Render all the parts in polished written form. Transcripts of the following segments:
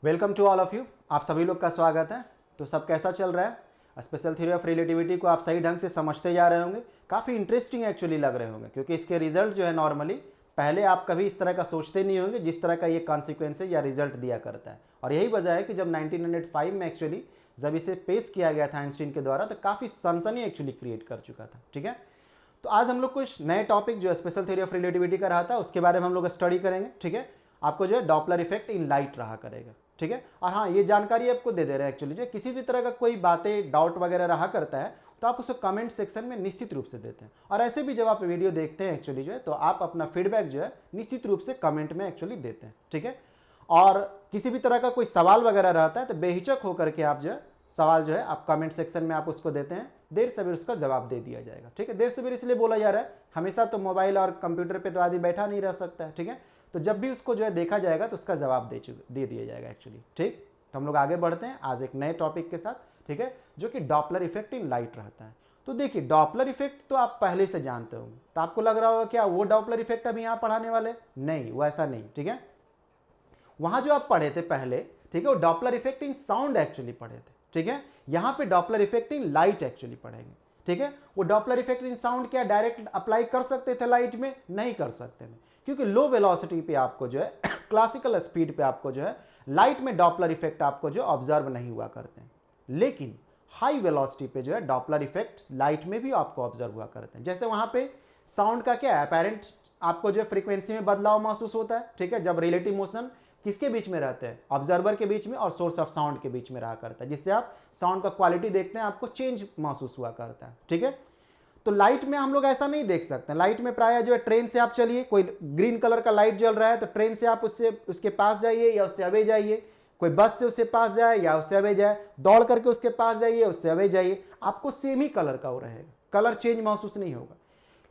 Welcome to all of you. आप सभी लोग का स्वागत है। तो सब कैसा चल रहा है? स्पेशल थ्योरी ऑफ रिलेटिविटी को आप सही ढंग से समझते जा रहे होंगे। काफ़ी इंटरेस्टिंग एक्चुअली लग रहे होंगे क्योंकि इसके रिजल्ट जो है नॉर्मली पहले आप कभी इस तरह का सोचते नहीं होंगे जिस तरह का ये कॉन्सिक्वेंस या रिजल्ट दिया करता है। और यही वजह है कि जब 1905 में एक्चुअली जब इसे पेश किया गया था आइंस्टीन के द्वारा तो काफ़ी सनसनी एक्चुअली क्रिएट कर चुका था। ठीक है, तो आज हम लोग कुछ नए टॉपिक जो स्पेशल थ्योरी ऑफ रिलेटिविटी का रहा था उसके बारे में हम लोग स्टडी करेंगे। ठीक है, आपको जो है डॉपलर इफेक्ट इन लाइट रहा करेगा। ठीक है, और हाँ ये जानकारी आपको दे दे रहे हैं एक्चुअली जो किसी भी तरह का कोई बातें डाउट वगैरह रहा करता है तो आप उसको कमेंट सेक्शन में निश्चित रूप से देते हैं। और ऐसे भी जब आप वीडियो देखते हैं एक्चुअली जो है तो आप अपना फीडबैक जो है निश्चित रूप से कमेंट में एक्चुअली देते हैं। ठीक है, और किसी भी तरह का कोई सवाल वगैरह रहता है तो बेहिचक होकर के आप जो है सवाल जो है आप कमेंट सेक्शन में आप उसको देते हैं, देर सवेर उसका जवाब दे दिया जाएगा। ठीक है, देर सवेर इसलिए बोला जा रहा है, हमेशा तो मोबाइल और कंप्यूटर पे तो आदमी बैठा नहीं रह सकता है। ठीक है, तो जब भी उसको जो है देखा जाएगा तो उसका जवाब दे दिया जाएगा एक्चुअली। ठीक, तो हम लोग आगे बढ़ते हैं आज एक नए टॉपिक के साथ। ठीक है, जो कि डॉपलर इफेक्ट इन लाइट रहता है। तो देखिए डॉपलर इफेक्ट तो आप पहले से जानते होंगे, तो आपको लग रहा होगा क्या वो डॉपलर इफेक्ट अभी यहाँ पढ़ाने वाले? नहीं, वो ऐसा नहीं। ठीक है, वहां जो आप पढ़े थे पहले, ठीक है, वो Doppler effect in sound actually पढ़े थे। ठीक है, यहाँ पे Doppler effect in light actually पढ़ेंगे। ठीक है, वो डॉपलर इफेक्ट इन साउंड क्या डायरेक्ट अप्लाई कर सकते थे लाइट में? नहीं कर सकते थे, क्योंकि लो वेलोसिटी पे आपको जो है क्लासिकल स्पीड पे आपको जो है लाइट में डॉपलर इफेक्ट आपको जो ऑब्जर्व नहीं हुआ करते हैं। लेकिन हाई वेलोसिटी पे जो है डॉपलर इफेक्ट लाइट में भी आपको ऑब्जर्व हुआ करते हैं। जैसे वहां पे साउंड का क्या है, अपेरेंट आपको जो फ्रीक्वेंसी में बदलाव महसूस होता है। ठीक है, जब रिलेटिव मोशन किसके बीच में रहते हैं? ऑब्जर्वर के बीच में और सोर्स ऑफ साउंड के बीच में रहा करता है, जिससे आप साउंड का क्वालिटी देखते हैं, आपको चेंज महसूस हुआ करता है। ठीक है, तो लाइट में हम लोग ऐसा नहीं देख सकते। लाइट में प्राय जो है ट्रेन से आप चलिए, कोई ग्रीन कलर का लाइट जल रहा है तो ट्रेन से आप उसके पास जाइए या उससे अवे जाइए, कोई बस से उससे पास जाए या उससे अवे जाए, दौड़ करके उसके पास जाइए उससे अवे जाइए, आपको सेम ही कलर का वो रहेगा, कलर चेंज महसूस नहीं होगा।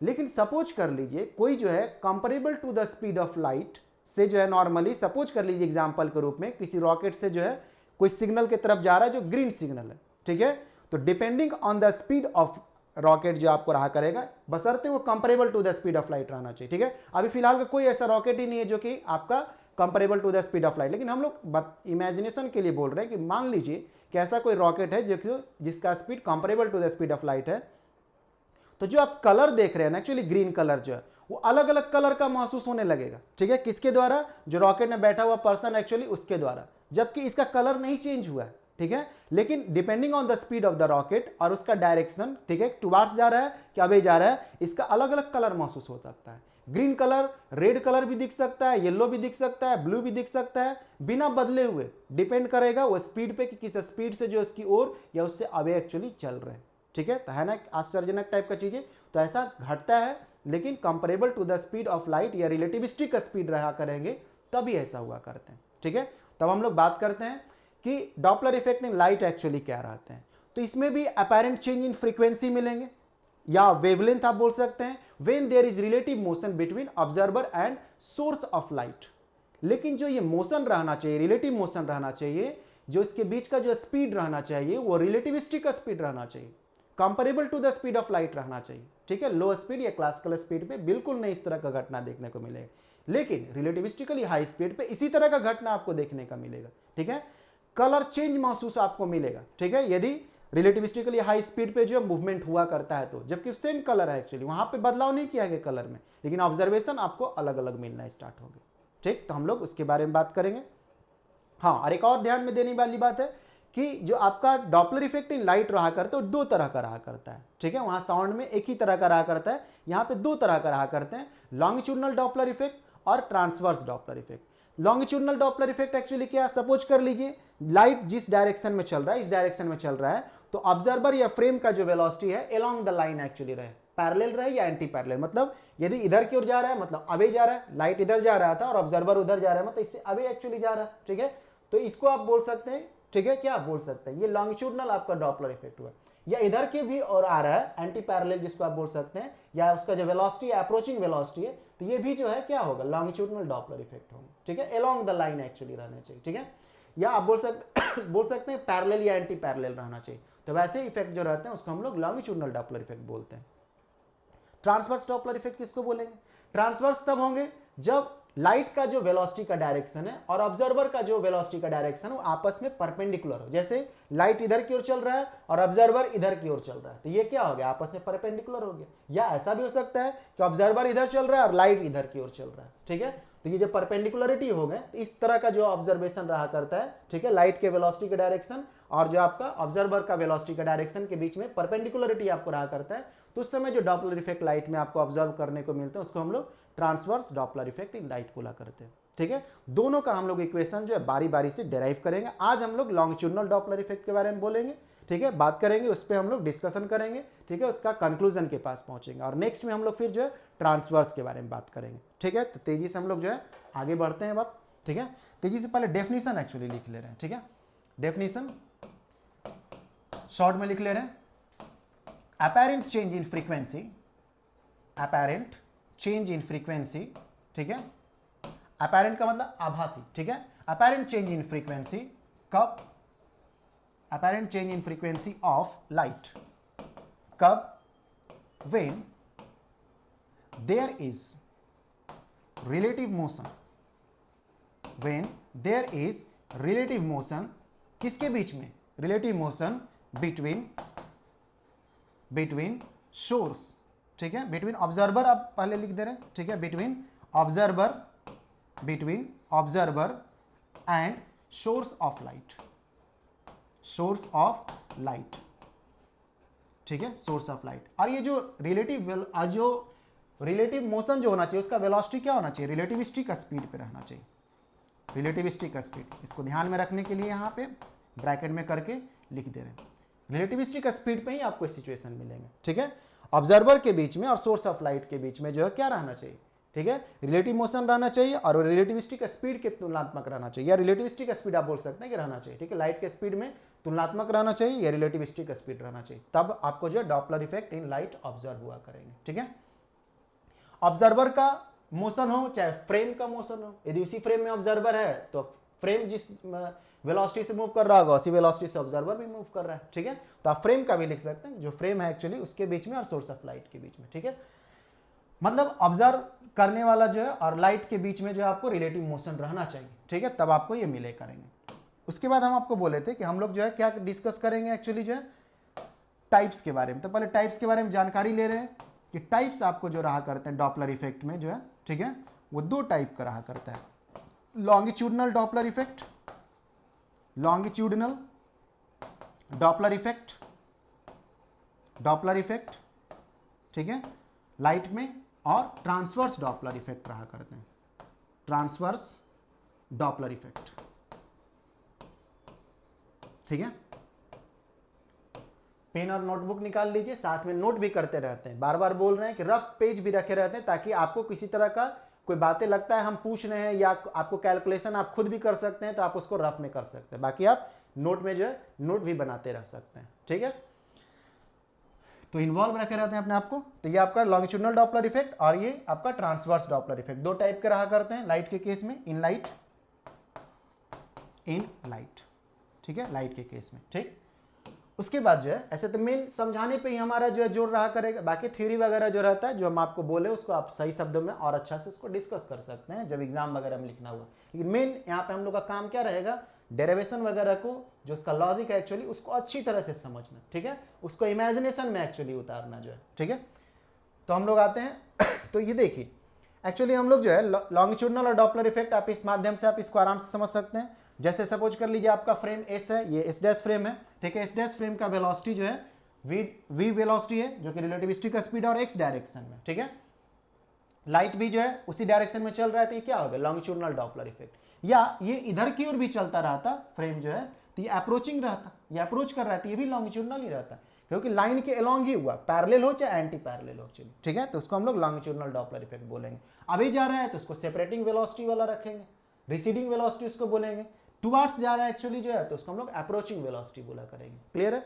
लेकिन सपोज कर लीजिए कोई जो है comparable to the speed of light से जो है नॉर्मली सपोज कर लीजिए एग्जांपल के रूप में किसी रॉकेट से जो है कोई सिग्नल की तरफ जा रहा है जो ग्रीन सिग्नल है। ठीक है, तो depending on the speed of rocket जो आपको रहा करेगा बशर्ते वो comparable to the speed of light रहना चाहिए। ठीक है, अभी फिलहाल का कोई ऐसा रॉकेट ही नहीं है जो कि आपका comparable to the speed of light, लेकिन हम लोग इमेजिनेशन के लिए बोल रहे हैं कि मान लीजिए कि ऐसा कोई रॉकेट है जिसका speed comparable to the speed of light है, तो जो आप कलर देख रहे हैं ना एक्चुअली ग्रीन कलर जो है वो अलग अलग कलर का महसूस होने लगेगा। ठीक है, किसके द्वारा? जो रॉकेट में बैठा हुआ पर्सन एक्चुअली उसके द्वारा, जबकि इसका कलर नहीं चेंज हुआ है। ठीक है, लेकिन depending on the speed of the rocket और उसका डायरेक्शन, ठीक है, टुवार्ड्स जा रहा है क्या अवे जा रहा है, इसका अलग अलग कलर महसूस हो सकता है। ग्रीन कलर रेड कलर भी दिख सकता है, येलो भी दिख सकता है, ब्लू भी दिख सकता है, बिना बदले हुए। डिपेंड करेगा वो स्पीड पे कि किस स्पीड से जो इसकी ओर या उससे अवे एक्चुअली चल रहे हैं। ठीक है, तो है ना आश्चर्यजनक टाइप का चीजें। तो ऐसा घटता है, लेकिन comparable to the speed of light या रिलेटिविस्टिक स्पीड रहा करेंगे तभी ऐसा हुआ करते हैं। ठीक है, तब हम लोग बात करते हैं कि Doppler effect in light actually क्या रहते हैं। तो इसमें भी अपेरेंट चेंज इन फ्रीक्वेंसी मिलेंगे या वेवलेंथ आप बोल सकते हैं, when there is relative motion between observer and source of light. लेकिन जो ये मोशन रहना चाहिए, रिलेटिव मोशन रहना चाहिए, जो इसके बीच का जो स्पीड रहना चाहिए वो रिलेटिविस्टिक स्पीड रहना चाहिए, comparable to the speed of light रहना चाहिए। ठीक है, लो स्पीड या क्लासिकल स्पीड पे बिल्कुल नहीं इस तरह का घटना देखने को मिलेगा, लेकिन रिलेटिविस्टिकली हाई स्पीड पे इसी तरह का घटना आपको देखने का मिलेगा। ठीक है, कलर चेंज महसूस आपको मिलेगा। ठीक है, यदि रिलेटिविस्टिकली हाई स्पीड पे जो मूवमेंट हुआ करता है तो, जबकि सेम कलर है एक्चुअली, वहां पे बदलाव नहीं किया गया कलर में, लेकिन ऑब्जर्वेशन आपको अलग अलग मिलना स्टार्ट हो गए। ठीक, तो हम लोग उसके बारे में बात करेंगे। हाँ, और एक और ध्यान में देने वाली बात है कि जो आपका डॉपलर इफेक्ट इन लाइट रहा करता है वो दो तरह का रहा करता है। ठीक है, वहां साउंड में एक ही तरह का रहा करता है, यहाँ पे दो तरह का रहा करते हैं, लॉन्गिट्यूडनल डॉपलर इफेक्ट और transverse Doppler effect. Longitudinal Doppler effect actually क्या, सपोज कर लीजिए लाइट जिस डायरेक्शन में चल रहा है, इस डायरेक्शन में चल रहा है, तो ऑब्जर्वर या फ्रेम का जो वेलोसिटी है अलोंग द लाइन एक्चुअली रहे, पैरेलल रहे या एंटी पैरेलल। मतलब यदि इधर की ओर जा रहा है मतलब अवे जा रहा है, लाइट इधर जा रहा था और ऑब्जर्वर उधर जा रहा है मतलब इससे अवे एक्चुअली जा रहा है। ठीक है, तो इसको आप बोल सकते हैं, ठीक है, क्या आप बोल सकते हैं, ये लॉन्गिट्यूडनल आपका डॉपलर इफेक्ट हुआ। या इधर के भी और आ रहा है एंटी पैरेलल जिसको आप बोल सकते हैं, या उसका जो वेलोसिटी है अप्रोचिंग वेलोसिटी है, तो ये भी जो है क्या होगा, लॉन्गिट्यूडनल डॉपलर इफेक्ट होगा। ठीक है, अलोंग द लाइन एक्चुअली रहना चाहिए। ठीक है, या आप बोल सकते हैं पैरेलल या एंटी पैरेलल रहना चाहिए। तो वैसे इफेक्ट जो रहते हैं उसको हम लोग लॉन्गिट्यूडनल डॉपलर इफेक्ट बोलते हैं। ट्रांसवर्स डॉपलर इफेक्ट किसको बोलेंगे? ट्रांसवर्स तब होंगे जब लाइट का जो वेलोसिटी का डायरेक्शन है और ऑब्जर्वर का जो वेलोसिटी का डायरेक्शन है वो आपस में परपेंडिकुलर हो। जैसे लाइट इधर की ओर चल रहा है और ऑब्जर्वर इधर की ओर चल रहा है, तो ये क्या हो गया, आपस में परपेंडिकुलर हो गया। या ऐसा भी हो सकता है कि ऑब्जर्वर इधर चल रहा है और लाइट इधर की ओर चल रहा है, ठीक है, तो ये जो परपेंडिकुलरिटी हो गए, तो इस तरह का जो ऑब्जर्वेशन रहा करता है, ठीक है, लाइट के वेलोसिटी का डायरेक्शन और जो आपका ऑब्जर्वर का वेलोसिटी का डायरेक्शन के बीच में परपेंडिकुलरिटी आपको रहा करता है, तो उस समय जो डॉपलर इफेक्ट लाइट में आपको ऑब्जर्व करने को मिलते हैं उसको हम लोग transverse Doppler effect in light बोला करते हैं, ठीक है। दोनों का हम लोग इक्वेशन जो है बारी बारी से डेराइव करेंगे। आज हम लोग लॉन्गिट्यूडनल डॉपलर इफेक्ट के बारे में बोलेंगे, ठीक है, बात करेंगे, उस पर हम लोग डिस्कशन करेंगे, ठीक है, उसका कंक्लूजन के पास पहुंचेंगे और नेक्स्ट में हम लोग फिर जो है ट्रांसवर्स के बारे में बात करेंगे, ठीक है। तो तेजी से हम लोग जो है आगे बढ़ते हैं अब, ठीक है। तेजी से पहले डेफिनेशन एक्चुअली लिख ले रहे हैं, ठीक है, डेफिनेशन शॉर्ट में लिख ले रहे हैं। Apparent change in frequency, apparent change in frequency, ठीक है, अपैरेंट का मतलब आभासी, ठीक है, अपैरेंट चेंज इन फ्रीक्वेंसी कब, apparent change in frequency of light कब, when there is relative motion, when there is relative motion, किसके बीच में, रिलेटिव मोशन बिटवीन सोर्स, ठीक है, बिटवीन ऑब्जर्वर, आप पहले लिख दे रहे हैं, ठीक है, between observer and source of light, source of light, ठीक है, सोर्स ऑफ लाइट। और ये जो रिलेटिव मोशन जो होना चाहिए उसका वेलोसिटी क्या होना चाहिए, रिलेटिविस्टिक स्पीड पे रहना चाहिए, रिलेटिविस्टिक स्पीड, इसको ध्यान में रखने के लिए यहाँ पे ब्रैकेट में करके लिख दे रहे हैं। रिलेटिविस्टिक स्पीड पे ही आपको सिचुएशन मिलेंगे, ठीक है। ऑब्जर्वर के बीच में और सोर्स ऑफ लाइट के बीच में जो है क्या रहना चाहिए, ठीक है, रिलेटिव मोशन रहना चाहिए और रिलेटिविस्टिक स्पीड के तुलनात्मक रहना चाहिए, या रिलेटिविस्टिक स्पीड आप बोल सकते हैं कि रहना चाहिए, ठीक है, लाइट के स्पीड में तुलनात्मक रहना चाहिए या रिलेटिविस्टिक स्पीड रहना चाहिए, तब आपको जो है Doppler effect in light observe हुआ करेंगे, ठीक है। ऑब्जर्वर का मोशन हो चाहे फ्रेम का मोशन हो, यदि उसी फ्रेम में ऑब्जर्वर है तो फ्रेम जिस वेलोसिटी से मूव कर रहा होगा उसी वेलोसिटी से ऑब्जर्वर भी मूव कर रहा है, ठीक है, तो आप फ्रेम का भी लिख सकते हैं, जो फ्रेम है एक्चुअली उसके बीच में और सोर्स ऑफ लाइट के बीच में, ठीक है, मतलब ऑब्जर्व करने वाला जो है और लाइट के बीच में जो है आपको रिलेटिव मोशन रहना चाहिए, ठीक है, तब आपको ये मिले करेंगे। उसके बाद हम आपको बोले थे कि हम लोग जो है क्या डिस्कस करेंगे एक्चुअली जो है टाइप्स के बारे में। तो पहले टाइप्स के बारे में जानकारी ले रहे हैं कि टाइप्स आपको जो रहा करते हैं डॉपलर इफेक्ट में जो है, ठीक है, वो दो टाइप का रहा करता है, longitudinal Doppler effect, longitudinal Doppler effect, Doppler effect, ठीक है, लाइट में, और ट्रांसवर्स डॉपलर इफेक्ट रहा करते हैं, ट्रांसवर्स डॉपलर इफेक्ट, ठीक है। पेन और नोटबुक निकाल लीजिए, साथ में नोट भी करते रहते हैं, बार बार बोल रहे हैं कि रफ पेज भी रखे रहते हैं ताकि आपको किसी तरह का कोई बातें लगता है हम पूछ रहे हैं या आपको कैलकुलेशन आप खुद भी कर सकते हैं तो आप उसको रफ में कर सकते हैं, बाकी आप नोट में जो है नोट भी बनाते रह सकते हैं, ठीक है। तो इन्वॉल्व रखे रहते हैं अपने आप को। तो ये आपका लॉन्गिट्यूडनल डॉपलर इफेक्ट और ये आपका ट्रांसवर्स डॉपलर इफेक्ट, दो टाइप के रहा करते हैं लाइट के केस में, इन लाइट, ठीक है, लाइट के केस में, ठीक। उसके बाद जो है ऐसे तो मेन समझाने पे ही हमारा जो है जोर रहा करेगा, बाकी थ्योरी वगैरह जो रहता है जो हम आपको बोले उसको आप सही शब्दों में और अच्छा से उसको डिस्कस कर सकते हैं जब एग्जाम वगैरह में लिखना हुआ। लेकिन मेन यहाँ पे हम लोग का काम क्या रहेगा, डेरिवेशन वगैरह को जो उसका लॉजिक है एक्चुअली उसको अच्छी तरह से समझना, ठीक है, उसको इमेजिनेशन में एक्चुअली उतारना जो है, ठीक है। तो हम लोग आते हैं तो ये देखिए एक्चुअली हम लोग जो है लॉन्गिट्यूडनल और डॉपलर इफेक्ट आप इस माध्यम से आप इसको आराम से समझ सकते हैं। जैसे सपोज कर लीजिए आपका फ्रेम एस है, ये एस डैश फ्रेम है, ठीक है, एस डैश फ्रेम का वेलोसिटी जो है वी वेलोसिटी है जो कि रिलेटिविस्टिक स्पीड और एक्स डायरेक्शन में, ठीक है, लाइट भी जो है उसी डायरेक्शन में चल रहा है तो ये क्या होगा, लॉन्गिट्यूडनल डॉपलर इफेक्ट। या ये इधर की ओर भी चलता रहता फ्रेम जो है तो ये अप्रोचिंग रहता, ये अप्रोच कर रहा है तो ये भी लॉन्गिट्यूडनल ही रहता क्योंकि लाइन के अलोंग ही हुआ, पैरेलल हो चाहे एंटी पैरेलल हो, चलिए, ठीक है, तो उसको हम लोग लॉन्गिट्यूडनल डॉपलर इफेक्ट बोलेंगे। अभी जा रहा है तो उसको सेपरेटिंग वेलोसिटी वाला रखेंगे, रिसीडिंग वेलोसिटी उसको बोलेंगे, टुवर्ड्स जा रहा है एक्चुअली जो है तो उसको हम लोग अप्रोचिंग वेलोसिटी बोला करेंगे, क्लियर है।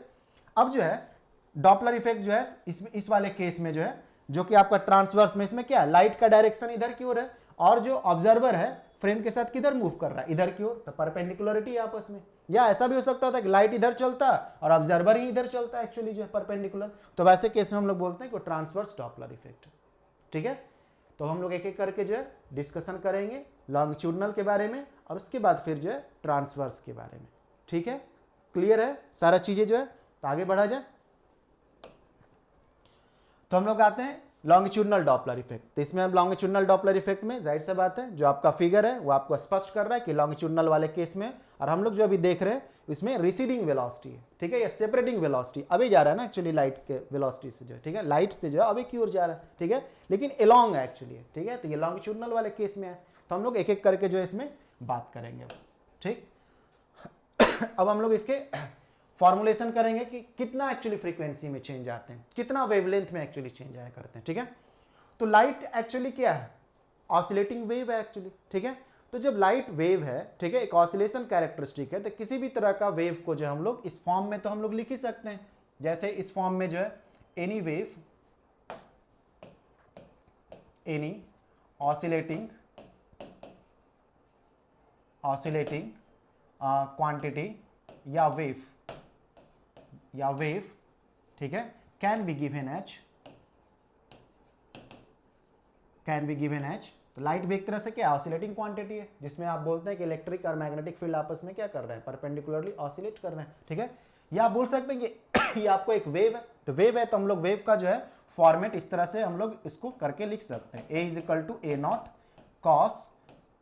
अब जो है डॉपलर इफेक्ट जो है इस वाले केस में जो है जो कि आपका ट्रांसवर्स में, इसमें क्या है, लाइट का डायरेक्शन इधर की ओर है और जो ऑब्जर्वर है फ्रेम के साथ किधर मूव कर रहा है, इधर की ओर, तो परपेंडिकुलरिटी आपस में। या ऐसा भी हो सकता था कि लाइट इधर चलता और ऑब्जर्वर ही इधर चलता एक्चुअली जो है परपेंडिकुलर, तो वैसे केस में हम लोग बोलते हैं कि ट्रांसवर्स डॉपलर इफेक्ट, ठीक है। तो हम लोग एक एक करके जो है डिस्कशन करेंगे लॉन्गिट्यूडनल के बारे में और उसके बाद फिर जो है ट्रांसवर्स के बारे में। ठीक है, क्लियर है सारा चीजें जो है, तो आगे बढ़ा जाए। तो हम लोग आते हैं लॉन्गिट्यूडनल डॉपलर इफेक्ट। तो इसमें हम लॉन्गिट्यूडनल डॉपलर इफेक्ट में जाहिर सी बात है जो आपका फिगर है वो आपको स्पष्ट कर रहा है कि लॉन्गिट्यूडनल वाले केस में, और हम लोग जो अभी देख रहे हैं इसमें रिसीडिंग वेलोसिटी है, ठीक है, या सेपरेटिंग वेलोसिटी अभी जा रहा है ना एक्चुअली लाइट के वेलोसिटी से जो है, ठीक है, लाइट से जो है अभी की ओर जा रहा है, ठीक है, लेकिन एलोंग है एक्चुअली, ठीक है, तो ये लॉन्गिट्यूडनल वाले केस में है। तो हम लोग एक एक करके जो है इसमें बात करेंगे, ठीक। अब हम लोग इसके फॉर्मुलेशन करेंगे कि कितना एक्चुअली फ्रीक्वेंसी में चेंज आते हैं, कितना वेवलेंथ में एक्चुअली चेंज आया करते हैं, ठीक है। तो लाइट एक्चुअली क्या है, ऑसिलेटिंग वेव है एक्चुअली, ठीक है। तो जब लाइट वेव है, ठीक है, एक ऑसिलेशन कैरेक्टरिस्टिक है, तो किसी भी तरह का वेव को जो हम लोग इस फॉर्म में तो हम लोग लिख ही सकते हैं, जैसे इस फॉर्म में जो है any wave, any oscillating quantity या वेव, ठीक है, कैन बी गिवन एच। तो लाइट भी एक तरह से क्या ऑसिलेटिंग क्वांटिटी है, जिसमें आप बोलते हैं कि इलेक्ट्रिक और मैग्नेटिक फील्ड आपस में क्या कर रहे हैं, परपेंडिकुलरली ऑसिलेट कर रहे हैं, ठीक है। या आप बोल सकते हैं कि ये आपको एक वेव है, तो वेव है तो हम लोग वेव का जो है फॉर्मेट इस तरह से हम लोग इसको करके लिख सकते हैं, A = A0 cos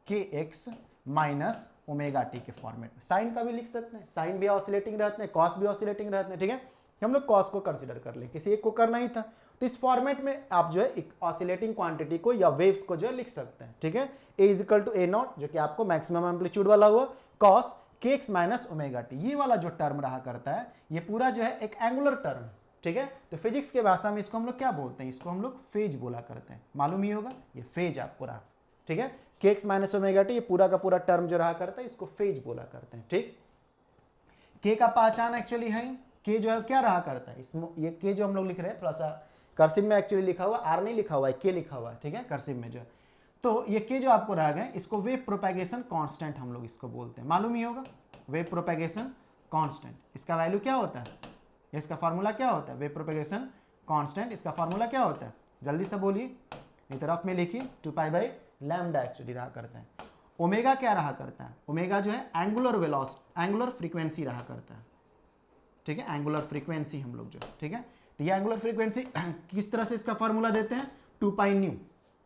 kx minus omega T के फॉर्मेट में। साइन का भी लिख सकते हैं, साइन भी ऑसिलेटिंग रहते हैं, कॉस भी ऑसिलेटिंग रहते हैं, ठीक है। हम लोग कॉस को कंसीडर कर लें, किसी एक को करना ही था, तो इस फॉर्मेट में आप जो है एक ऑसिलेटिंग क्वांटिटी को या वेव्स को जो है लिख सकते हैं, ठीक है। A = A0 जो कि आपको मैक्सिमम एम्पलीट्यूड वाला हुआ, cos kx minus omega T, ये वाला जो टर्म रहा करता है ये पूरा जो है एक एंगुलर टर्म, ठीक है। तो फिजिक्स के भाषा में इसको हम लोग क्या बोलते हैं, इसको हम लोग फेज बोला करते हैं, मालूम ही होगा, ये फेज आपको रहा, ठीक है। kx माइनस ओमेगा टी ये पूरा का पूरा टर्म जो रहा करता है इसको फेज बोला करते हैं, ठीक। k का पहचान एक्चुअली है, k जो है क्या रहा करता है, इसमें ये k जो हम लोग लिख रहे हैं थोड़ा सा कर्सिव में एक्चुअली लिखा हुआ, r नहीं लिखा हुआ है, k लिखा हुआ है, ठीक है, कर्सिव में जो है। तो ये k जो आपको रह गए इसको वेव प्रोपेगेशन कांस्टेंट हम लोग इसको बोलते हैं, मालूम ही होगा, वेव प्रोपेगेशन कांस्टेंट। इसका वैल्यू क्या होता है, इसका फार्मूला क्या होता है, वेव प्रोपेगेशन कांस्टेंट, इसका फार्मूला क्या होता है, जल्दी से बोलिए, इस तरफ में लिखिए, 2π/λ एक्चुअली रहा करता है। ओमेगा क्या रहा करता है, ओमेगा जो है एंगुलर वेलोसिटी, एंगुलर फ्रीक्वेंसी रहा करता है, ठीक है, एंगुलर फ्रीक्वेंसी हम लोग जो, ठीक है। तो ये एंगुलर फ्रीक्वेंसी किस तरह से इसका फार्मूला देते हैं, 2π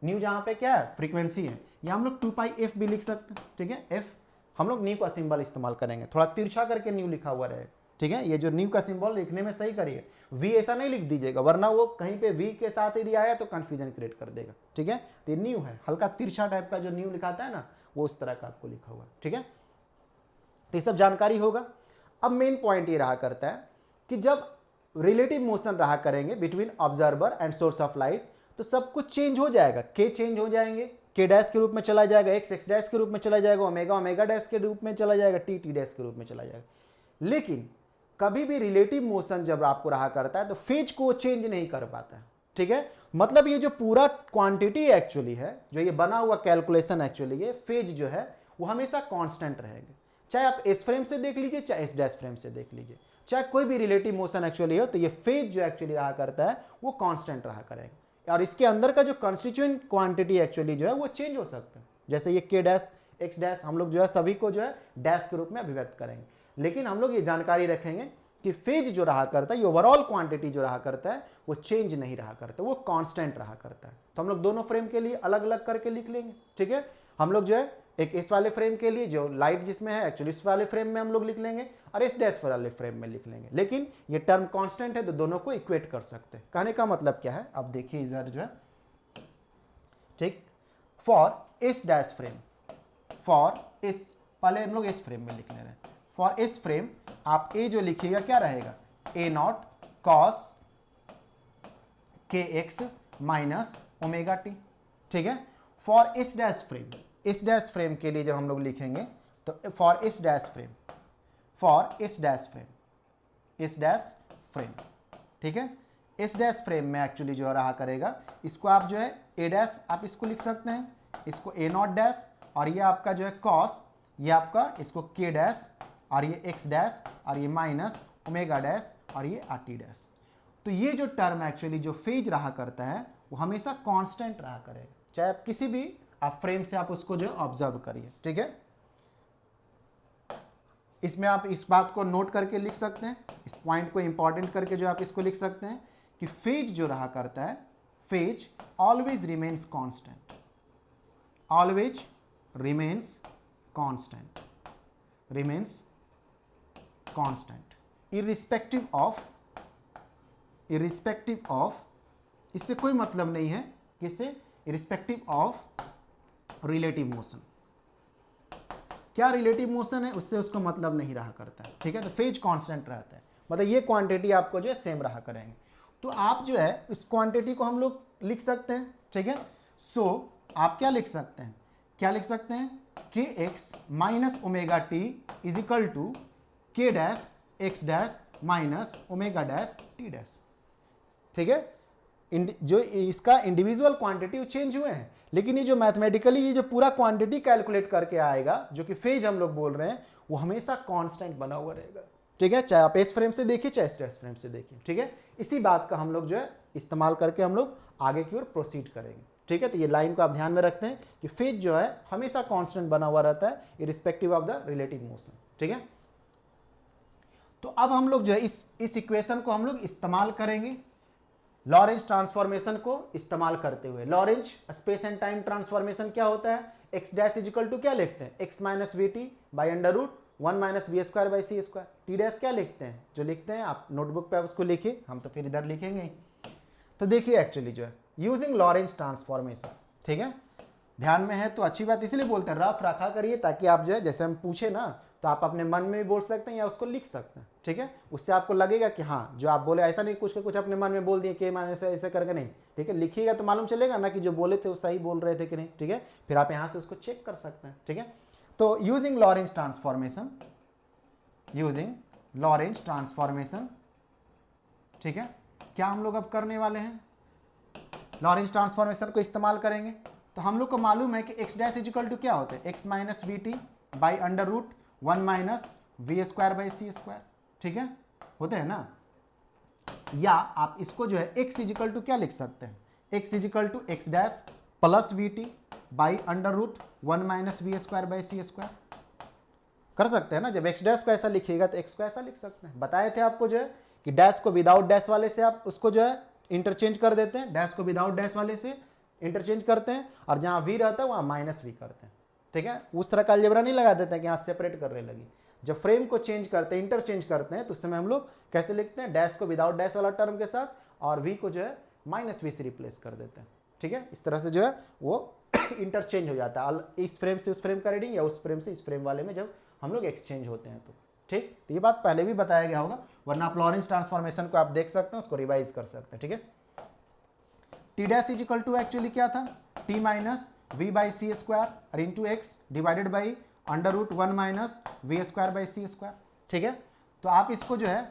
न्यू जहां पे क्या है फ्रीक्वेंसी है, या हम लोग 2πf भी लिख सकते हैं, ठीक है। f हम लोग न्यू का सिंबल इस्तेमाल करेंगे, थोड़ा तिरछा करके न्यू लिखा हुआ रहे, ठीक है। ये जो न्यू का सिंबल लिखने में सही करिए, v ऐसा नहीं लिख दीजिएगा, वरना वो कहीं पे v के साथ यदि आया तो कंफ्यूजन क्रिएट कर देगा, ठीक है। तो ये न्यू है, हल्का तिरछा टाइप का जो न्यू लिखाता है ना, वो उस तरह का आपको लिखा हुआ, ठीक है। तो ये सब जानकारी होगा। अब मेन पॉइंट ये रहा करता है कि जब रिलेटिव मोशन रहा करेंगे between observer and source of light, तो सब कुछ चेंज हो जाएगा, k चेंज हो जाएंगे, k डैश के रूप में चला जाएगा, x x डैश के रूप में चला जाएगा, ओमेगा ओमेगा डैश के रूप में चला जाएगा, t t डैश के रूप में चला जाएगा। लेकिन कभी भी रिलेटिव मोशन जब आपको रहा करता है तो फेज को चेंज नहीं कर पाता है, ठीक है। मतलब ये जो पूरा क्वांटिटी एक्चुअली है, जो ये बना हुआ कैलकुलेशन एक्चुअली ये फेज जो है वो हमेशा कांस्टेंट रहेगा, चाहे आप एस फ्रेम से देख लीजिए चाहे एस डैश फ्रेम से देख लीजिए, चाहे कोई भी रिलेटिव मोशन एक्चुअली हो, तो ये फेज जो एक्चुअली रहा करता है वो कांस्टेंट रहा करेगा, और इसके अंदर का जो कंस्टिट्यूएंट क्वांटिटी एक्चुअली जो है वो चेंज हो सकता है। जैसे ये k डैश x डैश हम लोग जो है सभी को जो है डैश के रूप में अभिव्यक्त करेंगे, लेकिन हम लोग ये जानकारी रखेंगे कि फेज जो रहा करता है, ये ओवरऑल क्वांटिटी जो रहा करता है वो चेंज नहीं रहा करता, वो कांस्टेंट रहा करता है। तो हम लोग दोनों फ्रेम के लिए अलग अलग करके लिख लेंगे, ठीक है। हम लोग जो है एक इस वाले फ्रेम के लिए जो लाइट जिसमें है एक्चुअली इस वाले फ्रेम में हम लोग लिख लेंगे, और इस डैश वाले फ्रेम में लिख लेंगे, लेकिन ये टर्म कांस्टेंट है तो दोनों को इक्वेट कर सकते हैं। कहने का मतलब क्या है, अब देखिए इधर जो है, ठीक, फॉर इस डैश फ्रेम, फॉर इस, पहले हम लोग इस फ्रेम में लिख ले रहे हैं, फॉर इस फ्रेम आप ए जो लिखिएगा क्या रहेगा, A0 cos kx minus omega T, ठीक है। फॉर इस डैश फ्रेम, इस डैश फ्रेम के लिए जब हम लोग लिखेंगे तो फॉर इस डैश फ्रेम, फॉर इस डैश फ्रेम, इस डैश फ्रेम, ठीक है। इस डैश फ्रेम में एक्चुअली जो रहा करेगा, इसको आप जो है ए डैश आप इसको लिख सकते हैं, इसको A0 डैश, और ये आपका जो है कॉस, ये आपका इसको k डैश, और ये x डैश, और ये माइनस ओमेगा डैश, और ये RT डैश। तो ये जो टर्म एक्चुअली जो फेज रहा करता है वो हमेशा कांस्टेंट रहा करेगा, चाहे आप किसी भी आप फ्रेम से आप उसको जो ऑब्जर्व करिए, ठीक है। इसमें आप इस बात को नोट करके लिख सकते हैं, इस पॉइंट को इंपॉर्टेंट करके जो आप इसको लिख सकते हैं कि फेज जो रहा करता है, phase always remains constant, always remains constant, remains constant irrespective of, इससे कोई मतलब नहीं है, किससे, इररिस्पेक्टिव ऑफ रिलेटिव मोशन। क्या रिलेटिव मोशन है उससे उसको मतलब नहीं रहा करता है, ठीक है। तो फेज कांस्टेंट रहता है, मतलब ये क्वांटिटी आपको जो है सेम रहा करेंगे। तो आप जो है इस क्वांटिटी को हम लोग लिख सकते हैं, ठीक है। सो आप क्या लिख सकते हैं, क्या लिख सकते हैं, K X minus omega T is equal to K dash X dash minus omega dash T dash, ठीक है। जो इसका इंडिविजुअल क्वांटिटी चेंज हुए हैं, लेकिन ये जो मैथमेटिकली ये जो पूरा क्वांटिटी कैलकुलेट करके आएगा, जो कि फेज हम लोग बोल रहे हैं, वो हमेशा कांस्टेंट बना हुआ रहेगा, ठीक है। चाहे आप एस फ्रेम से देखिए चाहे एस फ्रेम से देखिए, ठीक है। इसी बात का हम लोग जो है इस्तेमाल करके हम लोग आगे की ओर प्रोसीड करेंगे, ठीक है। तो ये लाइन को आप ध्यान में रखते हैं कि फेज जो है हमेशा कांस्टेंट बना हुआ रहता है irrespective of the relative motion, ठीक है। तो अब हम लोग जो है इस इक्वेशन को हम लोग इस्तेमाल करेंगे लॉरेंज ट्रांसफॉर्मेशन को इस्तेमाल करते हुए। Lorentz space and time transformation क्या होता है, x dash is equal to क्या लिखते हैं, x minus v t by under root 1 minus we square by C square. T dash क्या लिखते हैं, जो लिखते हैं आप नोटबुक पे आप उसको लिखिए, हम तो फिर इधर लिखेंगे ही। तो देखिए एक्चुअली जो है यूजिंग लॉरेंज ट्रांसफॉर्मेशन, ठीक है, ध्यान में है तो अच्छी बात, इसलिए बोलते हैं रफ रखा करिए, ताकि आप जो है जैसे हम पूछे ना तो आप अपने मन में भी बोल सकते हैं या उसको लिख सकते हैं, ठीक है। उससे आपको लगेगा कि हाँ जो आप बोले ऐसा नहीं कुछ अपने मन में बोल दिए कि माने से ऐसे करके नहीं, ठीक है। लिखिएगा तो मालूम चलेगा ना कि जो बोले थे वो सही बोल रहे थे कि नहीं, ठीक है। फिर आप यहाँ से उसको चेक कर सकते हैं, ठीक है। तो using Lorentz transformation, using Lorentz transformation, ठीक है, क्या हम लोग अब करने वाले हैं, लॉरेंज ट्रांसफॉर्मेशन को इस्तेमाल करेंगे। तो हम लोग को मालूम है कि x dash is equal to क्या होता है, x minus v t by under root 1 minus we square by C square, ठीक है, होते हैं ना। या आप इसको जो है एक्स इज इक्वल टू क्या लिख सकते हैं, x is equal to x dash plus v t by under root 1 minus we square by C square कर सकते हैं ना। जब एक्स डैश को ऐसा लिखिएगा तो एक्स को ऐसा लिख सकते हैं। बताए थे आपको जो है कि डैश को विदाउट डैश वाले से आप उसको जो है इंटरचेंज कर देते हैं, डैश को विदाउट डैश वाले से इंटरचेंज करते हैं, और जहां वी रहता है वहां माइनस वी करते हैं, ठीक है। उस तरह का अलजेब्रा नहीं लगा देते हैं कि यहाँ सेपरेट करने लगी। जब फ्रेम को चेंज करते हैं, इंटरचेंज करते हैं, तो उस समय हम लोग कैसे लिखते हैं, डैश को विदाउट डैश वाला टर्म के साथ और वी को जो है माइनस वी से रिप्लेस कर देते हैं, ठीक है। इस तरह से जो है वो इंटरचेंज हो जाता है, इस फ्रेम से उस फ्रेम का रीडिंग या उस फ्रेम से इस फ्रेम वाले में जब हम लोग एक्सचेंज होते हैं तो, ठीक। तो ये बात पहले भी बताया गया होगा, वरना आप लॉरेंज ट्रांसफॉर्मेशन को आप देख सकते हैं, उसको रिवाइज कर सकते हैं, ठीक है। T dash is equal to actually क्या था, T minus we by C square और into X divided by under root 1 minus we square by C square, ठीक है। तो आप इसको जो है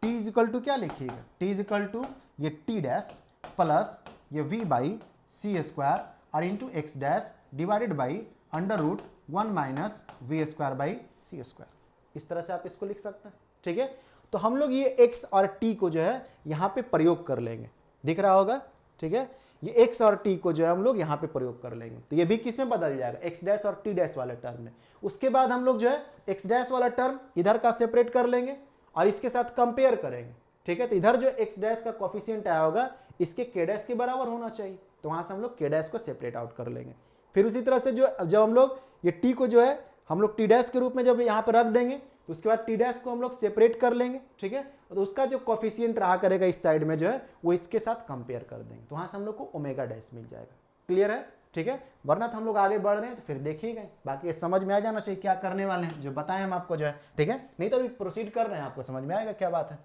टी इज इक्वल टू क्या लिखिएगा, टी इज इक्वल टू ये टी डैश प्लस ये वी बाई सी स्क्वायर और into x dash divided by under root 1 minus we square by C square, इस तरह से आप इसको लिख सकते हैं, ठीक है। तो हम लोग ये एक्स और टी को जो है यहाँ पे प्रयोग कर लेंगे, दिख रहा होगा, ठीक है। ये x और t को जो है हम लोग यहाँ पे प्रयोग कर लेंगे, तो ये भी किस में बदल जाएगा, x डैश और t डैश वाले टर्म में। उसके बाद हम लोग जो है x डैश वाला टर्म इधर का सेपरेट कर लेंगे और इसके साथ कंपेयर करेंगे, ठीक है। तो इधर जो x डैश का कोफिशिएंट आया होगा इसके k डैश के बराबर होना चाहिए, तो वहां से हम लोग k डैश को सेपरेट आउट कर लेंगे। फिर उसी तरह से जब हम लोग ये t को जो है हम लोग t डैश के रूप में जब यहाँ पे रख देंगे तो उसके बाद टी डैश को हम लोग सेपरेट कर लेंगे, ठीक है। तो उसका जो कोफिशिएंट रहा करेगा इस साइड में जो है वो इसके साथ कंपेयर कर देंगे, तो वहां से हम लोग को ओमेगा डैश मिल जाएगा। क्लियर है, ठीक है। वरना तो हम लोग आगे बढ़ रहे हैं तो फिर देखिएगा, बाकी समझ में आ जाना चाहिए क्या करने वाले हैं, जो बताएं हम आपको जो है, ठीक है। नहीं तो अभी प्रोसीड कर रहे हैं, आपको समझ में आएगा क्या बात है।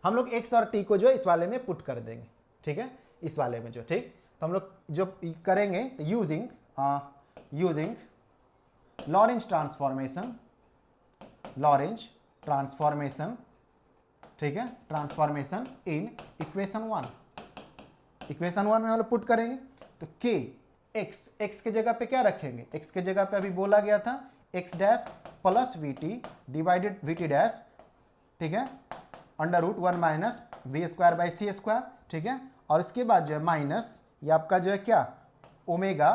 हम लोग एक्स और टी को जो है इस वाले में पुट कर देंगे, ठीक है, इस वाले में जो, ठीक। तो हम लोग जो करेंगे using Lorentz transformation, Lorentz transformation, ठीक है, ट्रांसफॉर्मेशन इन इक्वेशन 1। इक्वेशन 1 में हम लोग पुट करेंगे तो के एक्स के जगह पे क्या रखेंगे, एक्स के जगह पे अभी बोला गया था x dash plus v t divided v t dash, ठीक है, under root 1 minus we square by C square, ठीक है। और इसके बाद जो है माइनस ये आपका जो है क्या ओमेगा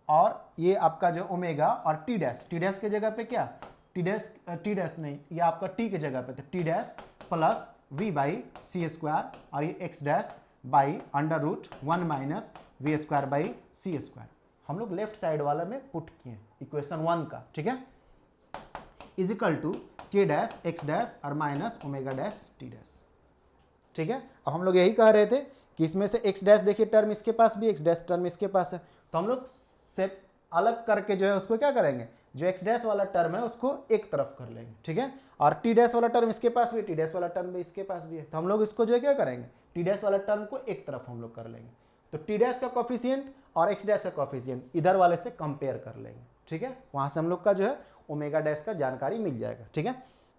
और ये आपका जो ओमेगा और टी डैश के जगह पे क्या, टी डैश नहीं, ये आपका टी के जगह पे, तो t dash plus v by C square और ये x dash by under root 1 minus we square by C square. हम लोग लेफ्ट साइड वाला में पुट किए इक्वेशन 1 का, ठीक है, is equal to K dash X dash और minus omega dash T dash, ठीक है। अब हम लोग यही कह रहे थे कि इसमें से एक्स डैश देखिए टर्म इसके पास भी, एक्स डैश टर्म इसके पास है, तो हम लोग से अलग करके जो है उसको क्या करेंगे, जो एक्स डैश वाला टर्म है उसको एक तरफ कर लेंगे, ठीक है, और टी डैश वाला टर्म इसके पास भी, टी डैश वाला टर्म भी इसके पास भी है, तो हम लोग इसको जो है क्या करेंगे, टी डैश वाला टर्म को एक तरफ हम लोग कर लेंगे, तो टी डैश का कोफिशिएंट और एक्स डैश का कोफिशिएंट इधर वाले से कंपेयर कर लेंगे, ठीक है, वहां से हम लोग का जो है ओमेगा डैश का जानकारी मिल जाएगा, ठीक है।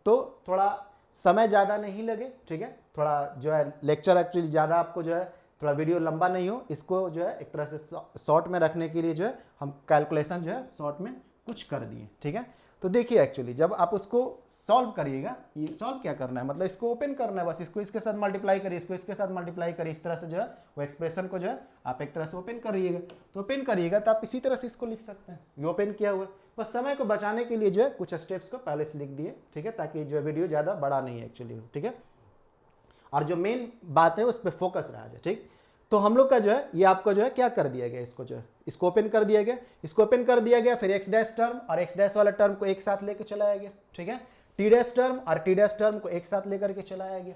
तो थोड़ा समय ज़्यादा नहीं लगे, ठीक है, थोड़ा जो है लेक्चर एक्चुअली ज़्यादा आपको जो है थोड़ा वीडियो लंबा नहीं हो, इसको जो है एक तरह से शॉर्ट में रखने के लिए जो है हम कैलकुलेशन जो है शॉर्ट में कुछ कर दिए, ठीक है। तो देखिए एक्चुअली जब आप उसको सॉल्व करिएगा, ये सॉल्व क्या करना है, मतलब इसको ओपन करना है, बस इसको इसके साथ मल्टीप्लाई करिए, इसको इसके साथ मल्टीप्लाई करिए, इस तरह से जो है वो एक्सप्रेशन को जो है आप एक तरह से ओपन करिएगा, तो ओपन करिएगा तो आप इसी तरह से इसको लिख सकते हैं, ये ओपन किया हुआ है, बस समय को बचाने के लिए जो है कुछ स्टेप्स को पहले से लिख दिए, ठीक है, ताकि जो है वीडियो ज़्यादा बड़ा नहीं एक्चुअली हो, ठीक है, और जो मेन बात है उस पर फोकस रहा जाए, ठीक। तो हम लोग का जो है ये आपको जो है क्या कर दिया गया, इसको जो है इसको ओपन कर दिया गया, इसको ओपन कर दिया गया, फिर एक्स डैश टर्म और एक्स डैश वाला टर्म को एक साथ लेकर चलाया गया, ठीक है, टी डैश टर्म और टी डैश टर्म को एक साथ लेकर के चलाया गया,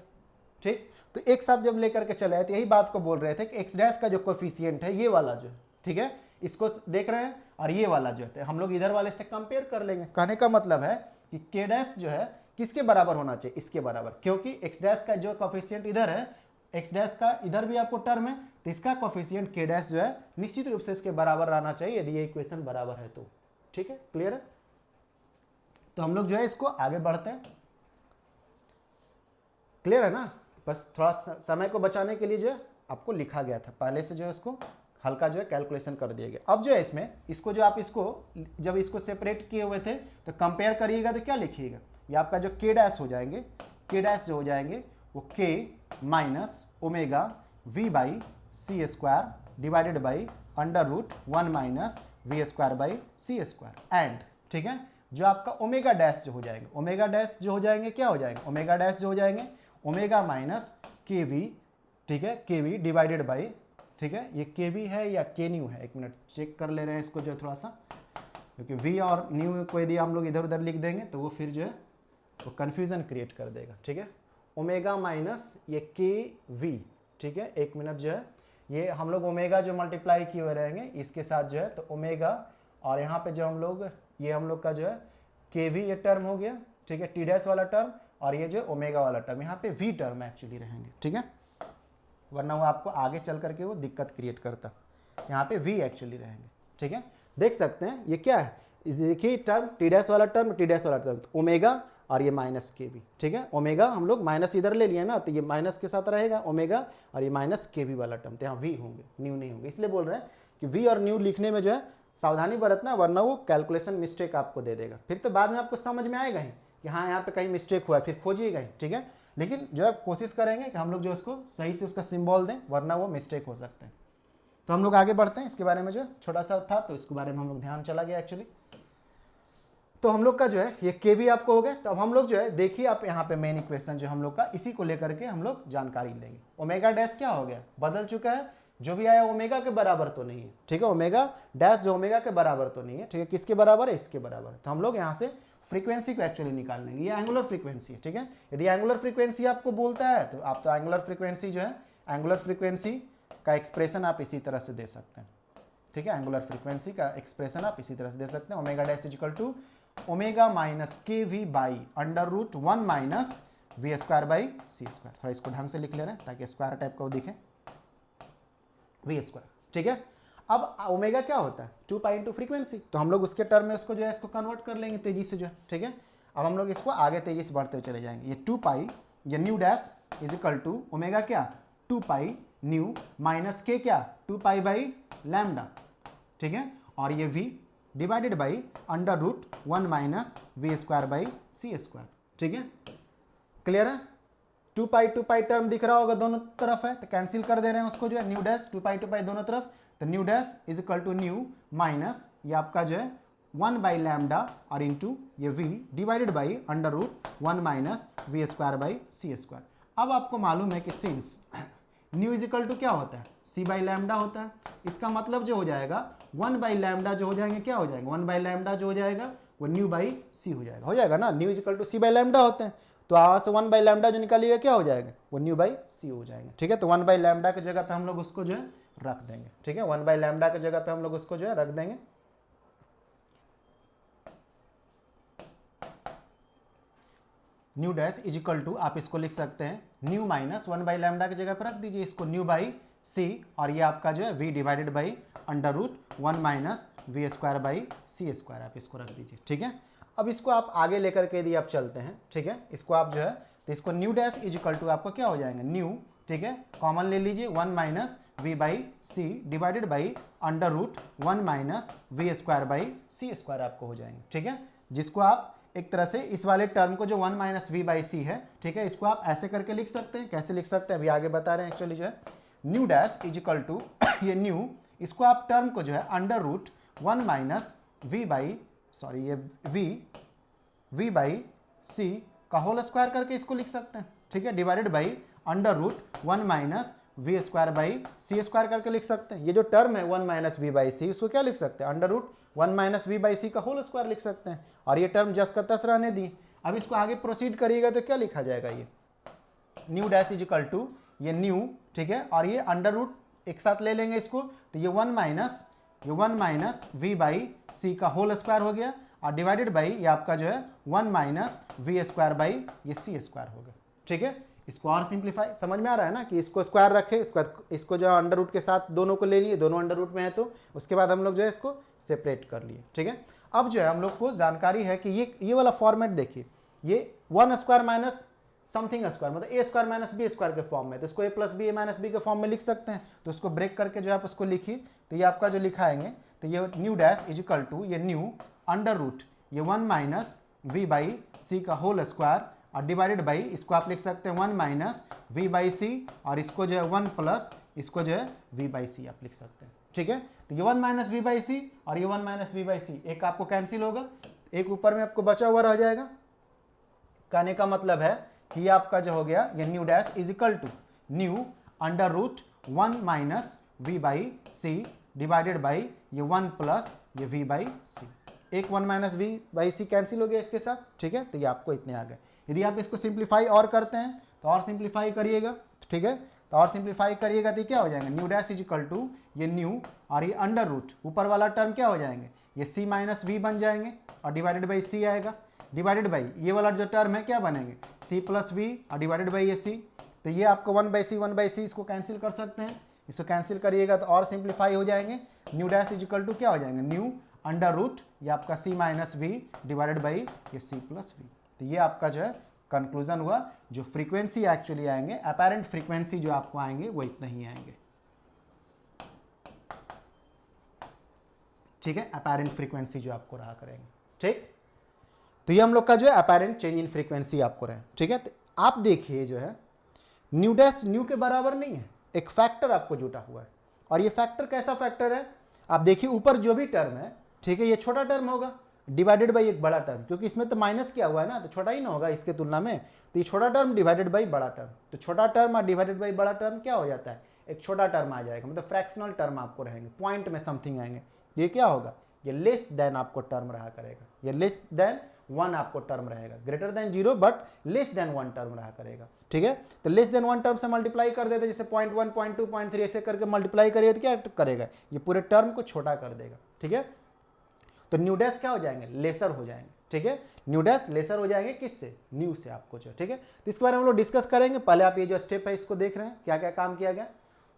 ठीक। तो एक साथ जब लेकर के चलाया तो यही बात को बोल रहे थे कि एक्स डैश का जो कोफिशिएंट है ये वाला जो है, ठीक है, इसको देख रहे हैं, और ये वाला जो है हम लोग इधर वाले से कंपेयर कर लेंगे। कहने का मतलब है कि के डैश जो है किसके बराबर होना चाहिए, इसके बराबर, क्योंकि एक्स डैश का जो कोफिशिएंट इधर है, एक्स डैश का इधर भी आपको टर्म है, तो इसका कोफिशिएंट के डैश जो है निश्चित रूप से इसके बराबर रहना चाहिए यदि ये इक्वेशन बराबर है तो, ठीक है, क्लियर है। तो हम लोग जो है इसको आगे बढ़ते हैं, क्लियर है ना, बस थोड़ा समय को बचाने के लिए जो है आपको लिखा गया था पहले से, जो है उसको हल्का जो है कैलकुलेशन कर दिया गया। अब जो है इसमें इसको जो आप इसको जब इसको सेपरेट किए हुए थे तो कंपेयर करिएगा तो क्या लिखिएगा, ये आपका जो के डैश हो जाएंगे, के डैश जो हो जाएंगे वो के minus omega v by C square divided by under root 1 minus we square by C square and, ठीक है, जो आपका ओमेगा डैश जो हो जाएंगे, ओमेगा डैश जो हो जाएंगे क्या हो जाएंगे, ओमेगा डैश जो हो जाएंगे ओमेगा माइनस के वी, ठीक है, के वी डिवाइडेड बाई, ठीक है, ये के वी है या के न्यू है, एक मिनट चेक कर ले रहे हैं इसको जो थोड़ा सा, क्योंकि वी और न्यू को यदि हम लोग इधर उधर लिख देंगे तो वो फिर जो है वो कन्फ्यूजन क्रिएट कर देगा, ठीक है, ओमेगा माइनस ये के वी, ठीक है, एक मिनट जो है ये हम लोग ओमेगा जो मल्टीप्लाई किए हुए रहेंगे इसके साथ जो है, तो ओमेगा और यहाँ पे जो हम लोग ये हम लोग का जो है के वी ये टर्म हो गया, ठीक है, टी डैश वाला टर्म और ये जो ओमेगा वाला टर्म, यहाँ पे वी टर्म एक्चुअली रहेंगे, ठीक है, वरना वो आपको आगे चल करके वो दिक्कत क्रिएट करता, यहाँ पे वी एक्चुअली रहेंगे, ठीक है, देख सकते हैं ये क्या है, देखिए टर्म टी डैश वाला टर्म, टी डैश वाला टर्म, तो ओमेगा और ये माइनस के बी, ठीक है, ओमेगा हम लोग माइनस इधर ले लिए ना, तो ये माइनस के साथ रहेगा ओमेगा और ये माइनस के बी वाला टर्म, तो यहाँ वी होंगे, न्यू नहीं होंगे, इसलिए बोल रहे हैं कि वी और न्यू लिखने में जो है सावधानी बरतना, वरना वो कैलकुलेशन मिस्टेक आपको दे देगा, फिर तो बाद में आपको समझ में आएगा ही कि हाँ यहाँ पे कहीं मिस्टेक हुआ है, फिर खोजिएगा ही, ठीक है, लेकिन जो है कोशिश करेंगे कि हम लोग जो उसको सही से उसका सिंबल दें, वरना वो मिस्टेक हो सकते हैं। तो हम लोग आगे बढ़ते हैं, इसके बारे में जो छोटा सा था तो इसके बारे में हम लोग ध्यान चला गया एक्चुअली। तो हम लोग का जो है ये के भी आपको हो गए, तो अब हम लोग जो है देखिए आप यहाँ पे मेन इक्वेशन जो हम लोग का इसी को लेकर के हम लोग जानकारी लेंगे। ओमेगा डैश क्या हो गया, बदल चुका है, जो भी आया ओमेगा के बराबर तो नहीं है, ठीक है, ओमेगा डैश जो ओमेगा के बराबर तो नहीं है, ठीक है, किसके बराबर है, इसके बराबर है, तो हम लोग यहाँ से फ्रीक्वेंसी को एक्चुअली निकाल लेंगे, ये एंगुलर फ्रीक्वेंसी है, ठीक है, यदि एंगुलर फ्रीक्वेंसी आपको बोलता है तो आप तो एंगुलर फ्रीक्वेंसी जो है, एंगुलर फ्रीक्वेंसी का एक्सप्रेशन आप इसी तरह से दे सकते हैं, ठीक है, एंगुलर फ्रीक्वेंसी का एक्सप्रेशन आप इसी तरह से दे सकते हैं, omega dash is equal to omega minus K V by under root 1 minus we square by C square, थोड़ा इसको ढंग से लिख ले रहे हैं ताकि स्क्वायर टाइप का वो दिखे, वी स्क्वायर, ठीक है। अब ओमेगा क्या होता है, 2 पाई इंटू फ्रीक्वेंसी, तो हम लोग उसके टर्म में उसको जो है इसको कन्वर्ट कर लेंगे तेजी से जो है, ठीक है। अब हम लोग इसको आगे तेजी से बढ़ते हुए चले जाएंगे, ये 2 पाई ये nu dash is equal to omega क्या 2 पाई न्यू माइनस के क्या 2 पाई बाई लैम्डा, ठीक है, और ये v divided by under root 1 minus we square by C square, ठीक है, क्लियर है। 2 पाई टर्म दिख रहा होगा दोनों तरफ है, तो कैंसिल कर दे रहे हैं उसको जो है, न्यू डैश 2 पाई दोनों तरफ, तो nu dash is equal to nu minus ये आपका जो है 1 बाई लैम्डा और इंटू ये v divided by under root 1 minus we square by C square. अब आपको मालूम है कि since nu is equal to क्या होता है, सी बाई लैम्डा होता है, इसका मतलब जो हो जाएगा 1 बाई लैम्डा जो हो जाएंगे क्या हो जाएगा, 1 बाई लैम्डा जो हो जाएगा वो न्यू बाई सी हो जाएगा ना, nu is equal to c by lambda होते हैं, तो यहाँ से 1 बाई लैम्डा जो निकालिएगा क्या हो जाएगा, वो न्यू बाई सी हो जाएगा। ठीक है, तो 1 बाई लैम्डा की जगह पे हम लोग उसको जो है रख देंगे। ठीक है, 1 बाई लैम्डा की जगह पे हम लोग उसको जो है रख देंगे। Nu dash is equal to आप इसको लिख सकते हैं न्यू माइनस 1 बाई लैम्डा की जगह पर रख दीजिए इसको न्यू बाई सी, और ये आपका जो है v divided by under root 1 minus we square by C square आप इसको रख दीजिए। ठीक है, अब इसको आप आगे लेकर के यदि आप चलते हैं, ठीक है, इसको आप जो है तो इसको nu dash is equal to आपको क्या हो जाएगा न्यू, ठीक है, कॉमन ले लीजिए 1 minus we by c divided by under root 1 minus we square by C square आपको हो जाएंगे। ठीक है, जिसको आप एक तरह से इस वाले टर्म को जो 1 माइनस वी बाई सी है, ठीक है, इसको आप ऐसे करके लिख सकते हैं। कैसे लिख सकते हैं अभी आगे बता रहे हैं एक्चुअली जो है nu dash is equal to ये न्यू, इसको आप टर्म को जो है under root 1 minus we by sorry ये वी बाई सी का होल स्क्वायर करके इसको लिख सकते हैं। ठीक है, divided by under root 1 minus we square by C square करके लिख सकते हैं। ये जो टर्म है 1 माइनस वी बाई सी इसको क्या लिख सकते हैं, under root 1 minus we by सी का होल स्क्वायर लिख सकते हैं, और ये टर्म जस का तस रहने दी। अब इसको आगे प्रोसीड करिएगा तो क्या लिखा जाएगा, ये nu dash is equal to ये न्यू, ठीक है, और ये अंडर रूट एक साथ ले लेंगे इसको, तो ये 1 माइनस वी बाई सी का होल स्क्वायर हो गया, और डिवाइडेड बाई ये आपका जो है 1 माइनस वी स्क्वायर बाई ये सी स्क्वायर हो गया। ठीक है, इसको और सिंप्लीफाई समझ में आ रहा है ना कि इसको स्क्वायर रखे, इसको जो अंडर रूट के साथ दोनों को ले लिए, दोनों अंडर रूट में है, तो उसके बाद हम लोग जो है इसको सेपरेट कर लिए। ठीक है, अब जो है हम लोग को जानकारी है कि ये वाला फॉर्मेट देखिए, ये 1 स्क्वायर माइनस समथिंग स्क्वायर मतलब ए स्क्वायर माइनस बी स्क्वायर के फॉर्म में, तो इसको ए प्लस बी ए माइनस बी के फॉर्म में लिख सकते हैं। तो उसको ब्रेक करके जो आप उसको लिखिए, तो ये आपका जो लिखाएंगे तो ये nu dash is equal to ये न्यू अंडर रूट ये 1 माइनस वी बाई सी का होल स्क्वायर, और डिवाइडेड बाई इसको आप लिख सकते हैं 1 माइनस वी बाई सी, और इसको जो है 1 प्लस इसको जो है वी बाई सी आप लिख सकते हैं। ठीक है, तो ये 1 माइनस वी बाई सी और ये 1 माइनस वी बाई सी एक आपको कैंसिल होगा, एक ऊपर में आपको बचा हुआ रह जाएगा। कहने का मतलब है कि ये आपका जो हो गया ये nu dash is equal to nu under root 1 minus we by c divided by ये 1 प्लस ये वी बाई सी, एक 1 minus we by c cancel हो गया इसके साथ। ठीक है, तो ये आपको इतने आ गए। यदि आप इसको सिंप्लीफाई और करते हैं तो और सिंप्लीफाई करिएगा, ठीक है, तो और सिंप्लीफाई करिएगा तो क्या हो जाएगा nu dash is equal to ये न्यू और ये अंडर रूट ऊपर वाला टर्म क्या हो जाएंगे ये सी माइनस वी बन जाएंगे, और डिवाइडेड बाई सी आएगा, डिवाइडेड बाई ये वाला जो टर्म है क्या बनेंगे सी प्लस वी और डिवाइडेड बाई ये सी, तो ये आपको 1 बाई सी इसको कैंसिल कर सकते हैं, इसको कैंसिल करिएगा तो और सिंप्लीफाई हो जाएंगे। Nu dash is equal to क्या हो जाएंगे न्यू अंडर रूट ये आपका c minus v divided by ये सी प्लस वी। तो ये आपका जो है कंक्लूजन हुआ। जो फ्रीक्वेंसी एक्चुअली आएंगे अपेरेंट फ्रीक्वेंसी जो आपको आएंगे वो इतना ही आएंगे। ठीक है, अपेरेंट फ्रीक्वेंसी जो आपको रहा करेंगे। ठीक, तो ये हम लोग का जो है अपेरेंट चेंज इन फ्रीक्वेंसी आपको रहे। ठीक है, तो आप देखिए जो है न्यू डैश न्यू के बराबर नहीं है, एक फैक्टर आपको जुटा हुआ है, और ये फैक्टर कैसा फैक्टर है आप देखिए ऊपर जो भी टर्म है, ठीक है, ये छोटा टर्म होगा डिवाइडेड बाई एक बड़ा टर्म, क्योंकि इसमें तो माइनस किया हुआ है ना, तो छोटा ही ना होगा इसके तुलना में, तो ये छोटा टर्म डिवाइडेड बाई बड़ा टर्म, तो छोटा टर्म और डिवाइडेड बाई बड़ा टर्म क्या हो जाता है एक छोटा टर्म आ जाएगा, मतलब फ्रैक्शनल टर्म आपको रहेंगे, पॉइंट में समथिंग आएंगे, ये क्या होगा ये लेस देन आपको टर्म रहा करेगा, ये लेस देन 1 आपको टर्म रहेगा, greater than 0 but less than 1 term रहा करेगा। ठीक है, तो लेस देन 1 टर्म से मल्टीप्लाई कर देते, जैसे 0.1 0.2 0.3 ऐसे करके मल्टीप्लाई करिए तो क्या करेगा ये पूरे टर्म को छोटा कर देगा। ठीक है, तो न्यू डैश क्या हो जाएंगे लेसर हो जाएंगे। ठीक है, न्यू डैश लेसर हो जाएंगे किससे न्यू से आपको जो। ठीक है, तो इसके बारे में हम लोग डिस्कस करेंगे। पहले आप ये जो स्टेप है इसको देख रहे हैं क्या क्या काम किया गया,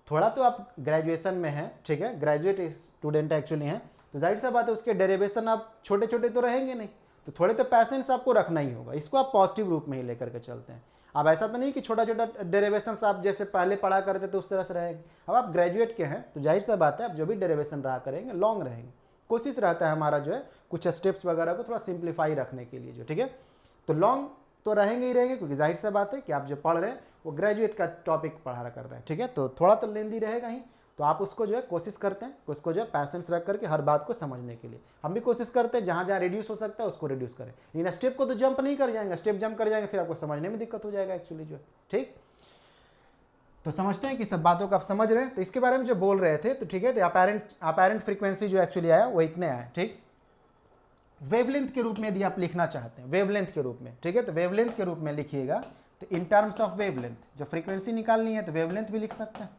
थोड़ा तो आप ग्रेजुएशन में है, ठीक है, ग्रेजुएट स्टूडेंट एक्चुअली हैं, तो जाहिर सा बात है उसके डेरिवेशन आप छोटे छोटे तो रहेंगे नहीं, तो थोड़े तो पैसेंस आपको रखना ही होगा, इसको आप पॉजिटिव रूप में ही लेकर के चलते हैं। अब ऐसा तो नहीं कि छोटा छोटा डेरिवेशन आप जैसे पहले पढ़ा करते तो उस तरह से रहेंगे, अब आप ग्रेजुएट के हैं तो जाहिर सा बात है आप जो भी डेरिवेशन रहा करेंगे लॉन्ग रहेंगे, कोशिश रहता है हमारा जो है कुछ स्टेप्स वगैरह को थोड़ा सिंप्लीफाई रखने के लिए जो। ठीक है, तो लॉन्ग तो रहेंगे ही रहेंगे, क्योंकि जाहिर सा बात है कि आप जो पढ़ रहे हैं वो ग्रेजुएट का टॉपिक पढ़ा कर रहे हैं। ठीक है, तो थोड़ा तो लेंदी रहेगा ही, तो आप उसको जो है कोशिश करते हैं, उसको जो है पैसेंस रख करके हर बात को समझने के लिए। हम भी कोशिश करते हैं जहाँ जहाँ रिड्यूस हो सकता है उसको रिड्यूस करें, लेकिन स्टेप को तो जंप नहीं कर जाएंगे, स्टेप जंप कर जाएंगे फिर आपको समझने में दिक्कत हो जाएगा एक्चुअली जो है। ठीक, तो समझते हैं कि सब बातों को आप समझ रहे हैं। तो इसके बारे में जो बोल रहे थे तो ठीक है, तो अपेरेंट फ्रीक्वेंसी जो एक्चुअली आया वो इतने आया। ठीक, वेवलेंथ के रूप में यदि आप लिखना चाहते हैं, वेवलेंथ के रूप में, ठीक है, तो वेवलेंथ के रूप में लिखिएगा। तो इन टर्म्स ऑफ वेवलेंथ, जब फ्रीक्वेंसी निकालनी है तो वेवलेंथ भी लिख सकते हैं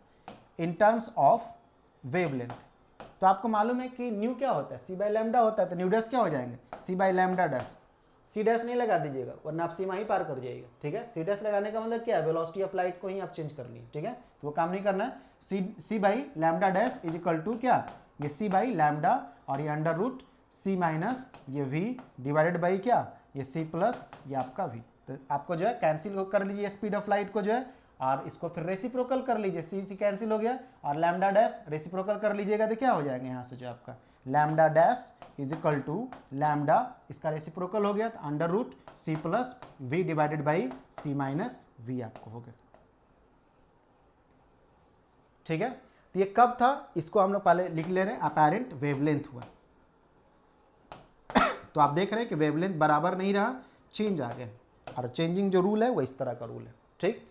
इन टर्म्स ऑफ वेवलेंथ। तो आपको मालूम है कि न्यू क्या होता है, सी बाई लैम्डा होता है, तो न्यू डैश क्या हो जाएंगे, C by lambda dash. C dash नहीं लगा दीजिएगा वरना आप सीमा ही पार कर जाइएगा। ठीक है, सी डैश लगाने का मतलब क्या है, वेलोसिटी ऑफ लाइट को ही आप चेंज कर लिए। ठीक है, तो वो काम नहीं करना है। C by lambda dash is equal to क्या, ये सी बाई लैम्डा और ये अंडर रूट सी माइनस ये वी डिवाइडेड बाई क्या, ये सी प्लस ये आपका वी। तो आपको जो है कैंसिल कर लीजिए स्पीड ऑफ लाइट को जो है, और इसको फिर रेसिप्रोकल कर लीजिए, सी कैंसिल हो गया और लैम्डा डैश रेसिप्रोकल कर लीजिएगा तो क्या हो जाएगा यहाँ से जो आपका lambda dash is equal to lambda, इसका रेसिप्रोकल हो गया तो under root c plus v divided by c minus v आपको हो गया। ठीक है, तो ये कब था, इसको हम लोग पहले लिख ले रहे हैं, अपेरेंट वेवलेंथ हुआ। तो आप देख रहे हैं कि वेवलेंथ बराबर नहीं रहा, चेंज आ गया, और चेंजिंग जो रूल है वो इस तरह का रूल है। ठीक,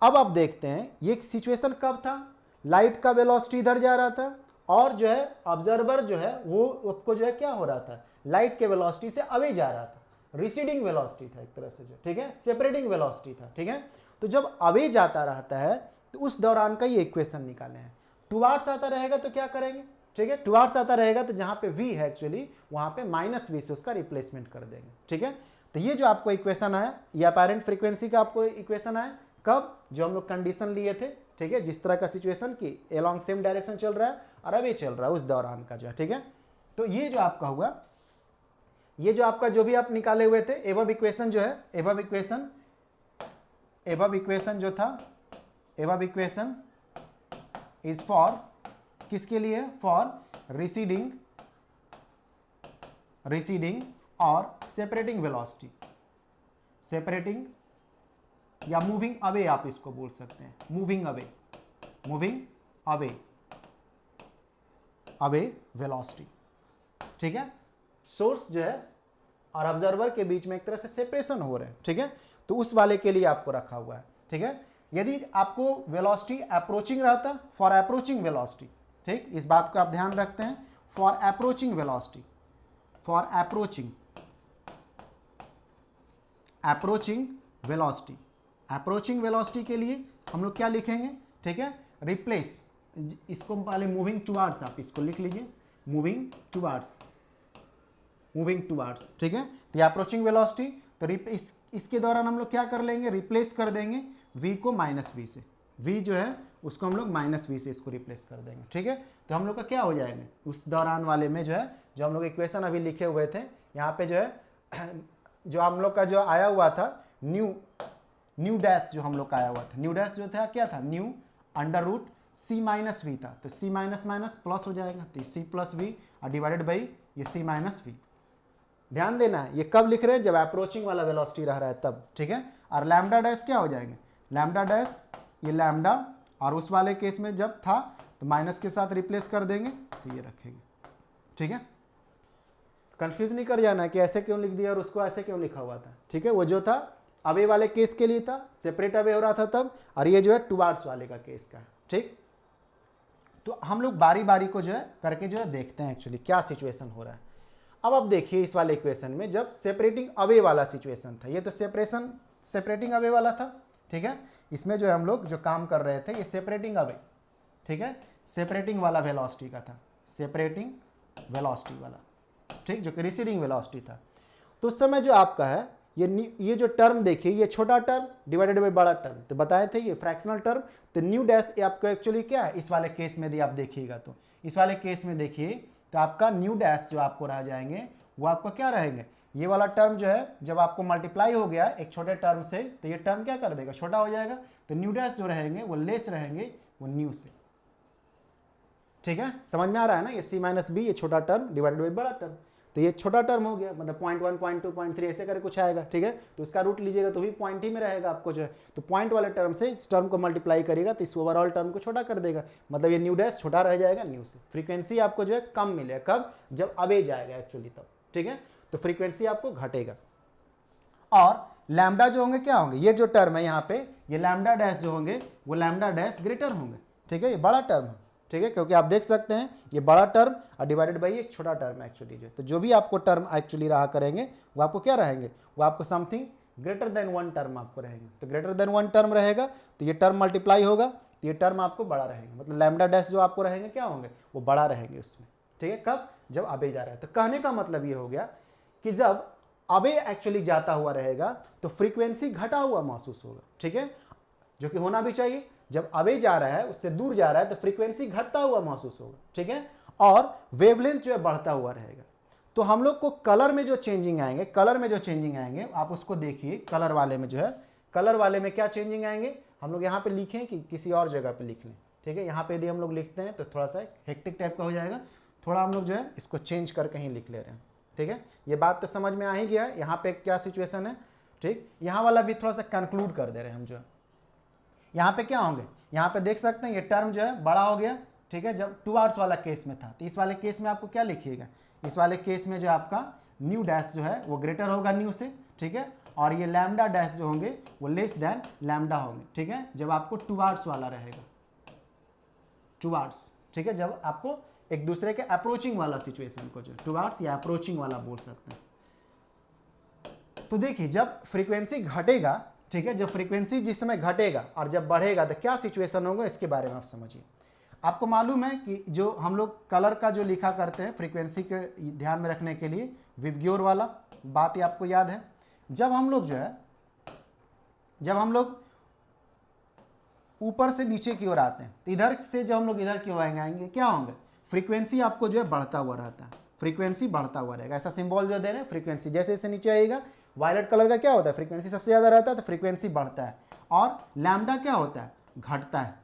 अब आप देखते हैं ये सिचुएशन कब था, लाइट का वेलोसिटी इधर जा रहा था और जो है ऑब्जर्वर जो है वो आपको जो है क्या हो रहा था, लाइट के वेलोसिटी से अवे जा रहा था, रिसीडिंग वेलोसिटी था एक तरह से जो, ठीक है, सेपरेटिंग वेलोसिटी था। ठीक है, तो जब अवे जाता रहता है तो उस दौरान का ये इक्वेशन निकाले हैं। टुवार्ड्स आता रहेगा तो क्या करेंगे, ठीक है, टुवार्ड्स आता रहेगा तो जहां पे v है एक्चुअली वहां पे माइनस v से उसका रिप्लेसमेंट कर देंगे। ठीक है, तो ये जो आपको इक्वेशन आया, ये अपेरेंट फ्रीक्वेंसी का आपको इक्वेशन आया कब, जो हम लोग कंडीशन लिए थे। ठीक है, जिस तरह का सिचुएशन की अलोंग सेम डायरेक्शन चल रहा है और अवे चल रहा है उस दौरान का जो है। ठीक है, तो ये जो आपका हुआ, ये जो आपका जो भी आप निकाले हुए थे एबव इक्वेशन जो है, एबव इक्वेशन जो था, एबव इक्वेशन इज फॉर किसके लिए, फॉर रिसीडिंग और सेपरेटिंग वेलोसिटी, सेपरेटिंग या मूविंग अवे आप इसको बोल सकते हैं, मूविंग अवे वेलोसिटी। ठीक है, सोर्स जो है और ऑब्जर्वर के बीच में एक तरह से सेपरेशन हो रहे हैं। ठीक है, तो उस वाले के लिए आपको रखा हुआ है। ठीक है, यदि आपको वेलोसिटी अप्रोचिंग रहता, फॉर अप्रोचिंग वेलोसिटी, ठीक, इस बात को आप ध्यान रखते हैं, for approaching velocity, for approaching velocity के लिए हम लोग क्या लिखेंगे, ठीक है, रिप्लेस, इसको पहले मूविंग टुवार्ड्स आप इसको लिख लीजिए, मूविंग टुवार्ड्स। ठीक है, तो अप्रोचिंग वेलोसिटी, तो इसके दौरान हम लोग क्या कर लेंगे, रिप्लेस कर देंगे v को माइनस v से, v जो है उसको हम लोग माइनस v से इसको रिप्लेस कर देंगे। ठीक है, तो हम लोग का क्या हो जाएंगे उस दौरान वाले में जो है, जो हम लोग इक्वेशन अभी लिखे हुए थे यहाँ पे जो है, जो हम लोग का जो आया हुआ था न्यू डैश, जो हम लोग का आया हुआ था न्यू डैश जो था क्या था, न्यू अंडर रूट सी माइनस वी था, तो सी माइनस माइनस प्लस हो जाएगा, तो सी प्लस वी और डिवाइडेड बाई ये सी माइनस वी। ध्यान देना है ये कब लिख रहे हैं, जब अप्रोचिंग वाला वेलोसिटी रह रहा है तब। ठीक है, और लैम्डा डैश क्या हो जाएंगे, लैम्डा डैश ये लैम्डा, और उस वाले केस में जब था तो माइनस के साथ रिप्लेस कर देंगे तो ये रखेंगे। ठीक है, कंफ्यूज नहीं कर जाना कि ऐसे क्यों लिख दिया और उसको ऐसे क्यों लिखा हुआ था। ठीक है, वो जो था अवे वाले केस के लिए था, सेपरेट अवे हो रहा था तब, और ये जो है टुवार्ड्स वाले का केस का। ठीक, तो हम लोग बारी बारी को जो है करके जो है देखते हैं एक्चुअली क्या सिचुएशन हो रहा है। अब आप देखिए इस वाले इक्वेशन में जब सेपरेटिंग अवे वाला सिचुएशन था, ये तो सेपरेटिंग अवे वाला था। ठीक है, इसमें जो है हम लोग जो काम कर रहे थे ये सेपरेटिंग अवे, ठीक है, सेपरेटिंग वाला वेलोसिटी का था, सेपरेटिंग वेलोसिटी वाला, ठीक, जो कि रिसीडिंग वेलोसिटी था। तो उस समय जो आपका है ये जो टर्म देखिए, ये छोटा टर्म डिवाइडेड बाई बड़ा टर्म, तो बताए थे ये फ्रैक्शनल टर्म, तो न्यू डैश आपको एक्चुअली क्या है इस वाले केस में यदि आप देखिएगा, तो इस वाले केस में देखिए तो आपका न्यू डैश जो आपको रह जाएंगे वो आपको क्या रहेंगे, ये वाला टर्म जो है जब आपको मल्टीप्लाई हो गया एक छोटे टर्म से तो ये टर्म क्या कर देगा, छोटा हो जाएगा, तो न्यू डैश जो रहेंगे वो लेस रहेंगे वो न्यू से। ठीक है, समझ में आ रहा है ना, ये सी माइनस बी ये छोटा टर्म डिवाइडेड बाई बड़ा टर्म। तो ये छोटा टर्म हो गया, मतलब 0.1 0.2 0.3 ऐसे करके कुछ आएगा, ठीक है। तो इसका रूट लीजिएगा तो भी पॉइंट ही में रहेगा आपको जो है, तो पॉइंट वाले टर्म से इस टर्म को मल्टीप्लाई करेगा तो इस ओवरऑल टर्म को छोटा कर देगा, मतलब ये न्यू डैश छोटा रह जाएगा न्यू से। फ्रीक्वेंसी आपको जो है कम मिलेगा, कब? जब अवे जाएगा एक्चुअली तब, ठीक है। तो फ्रीक्वेंसी आपको घटेगा। और लैम्डा जो होंगे क्या होंगे, ये जो टर्म है यहाँ पे, ये लैम्डा डैश जो होंगे वो लैम्डा डैश ग्रेटर होंगे, ठीक है। ये बड़ा टर्म है, ठीक है, क्योंकि आप देख सकते हैं ये बड़ा टर्म और डिवाइडेड बाई एक छोटा टर्म एक्चुअली जो है। तो जो भी आपको टर्म एक्चुअली रहा करेंगे वो आपको क्या रहेंगे, वो आपको something greater than one term आपको रहेंगे। तो ग्रेटर देन वन टर्म रहेगा तो ये टर्म मल्टीप्लाई होगा तो ये टर्म आपको बड़ा रहेगा, मतलब लैम्डा डैश जो आपको रहेंगे क्या होंगे, वो बड़ा रहेंगे उसमें, ठीक है। कब? जब अबे जा रहा है। तो कहने का मतलब ये हो गया कि जब अबे एक्चुअली जाता हुआ रहेगा तो फ्रीक्वेंसी घटा हुआ महसूस होगा, ठीक है, जो कि होना भी चाहिए। जब अवे जा रहा है, उससे दूर जा रहा है, तो फ्रीक्वेंसी घटता हुआ महसूस होगा, ठीक है। और वेवलेंथ जो है बढ़ता हुआ रहेगा। तो हम लोग को कलर में जो चेंजिंग आएंगे, कलर में जो चेंजिंग आएंगे आप उसको देखिए। कलर वाले में जो है, कलर वाले में क्या चेंजिंग आएंगे, हम लोग यहाँ पे लिखें कि किसी और जगह पे लिख लें, ठीक है। यहाँ पे यदि हम लोग लिखते हैं तो थोड़ा सा हेक्टिक टाइप का हो जाएगा, थोड़ा हम लोग जो है इसको चेंज कर कहीं लिख ले रहे हैं, ठीक है। ये बात तो समझ में आ ही गया यहाँ पे क्या सिचुएशन है, ठीक। यहाँ वाला भी थोड़ा सा कंक्लूड कर दे रहे हैं हम जो है। यहाँ पे क्या होंगे, यहाँ पे देख सकते हैं ये टर्म जो है बड़ा हो गया, ठीक है। जब टू आवर्स वाला केस में था, तो इस वाले केस में आपको क्या लिखिएगा, इस वाले केस में जो आपका न्यू डैश जो है वो ग्रेटर होगा न्यू से, ठीक है। और ये लैम्डा डैश जो होंगे वो लेस देन लैम्डा होंगे, ठीक है, जब आपको टू आवर्स वाला रहेगा, टू आवर्स, ठीक है, जब आपको एक दूसरे के अप्रोचिंग वाला सिचुएशन को जो टू आवर्स या अप्रोचिंग वाला बोल सकते हैं। तो देखिए जब फ्रीक्वेंसी घटेगा, ठीक है, जब फ्रीक्वेंसी जिस समय घटेगा और जब बढ़ेगा तो क्या सिचुएशन होगा इसके बारे में आप समझिए। आपको मालूम है कि जो हम लोग कलर का जो लिखा करते हैं फ्रीक्वेंसी के ध्यान में रखने के लिए, विबग्योर वाला बात ये आपको याद है। जब हम लोग जो है, जब हम लोग ऊपर से नीचे की ओर आते हैं तो इधर से जब हम लोग इधर की ओर आएंगे क्या होंगे, फ्रीक्वेंसी आपको जो है बढ़ता हुआ रहता है, फ्रीक्वेंसी बढ़ता हुआ रहेगा। ऐसा सिंबल जो दे रहे हैं फ्रीक्वेंसी, जैसे जैसे नीचे आएगा वायलेट कलर का क्या होता है, फ्रीक्वेंसी सबसे ज़्यादा रहता है तो फ्रीक्वेंसी बढ़ता है। और लैम्डा क्या होता है, घटता है,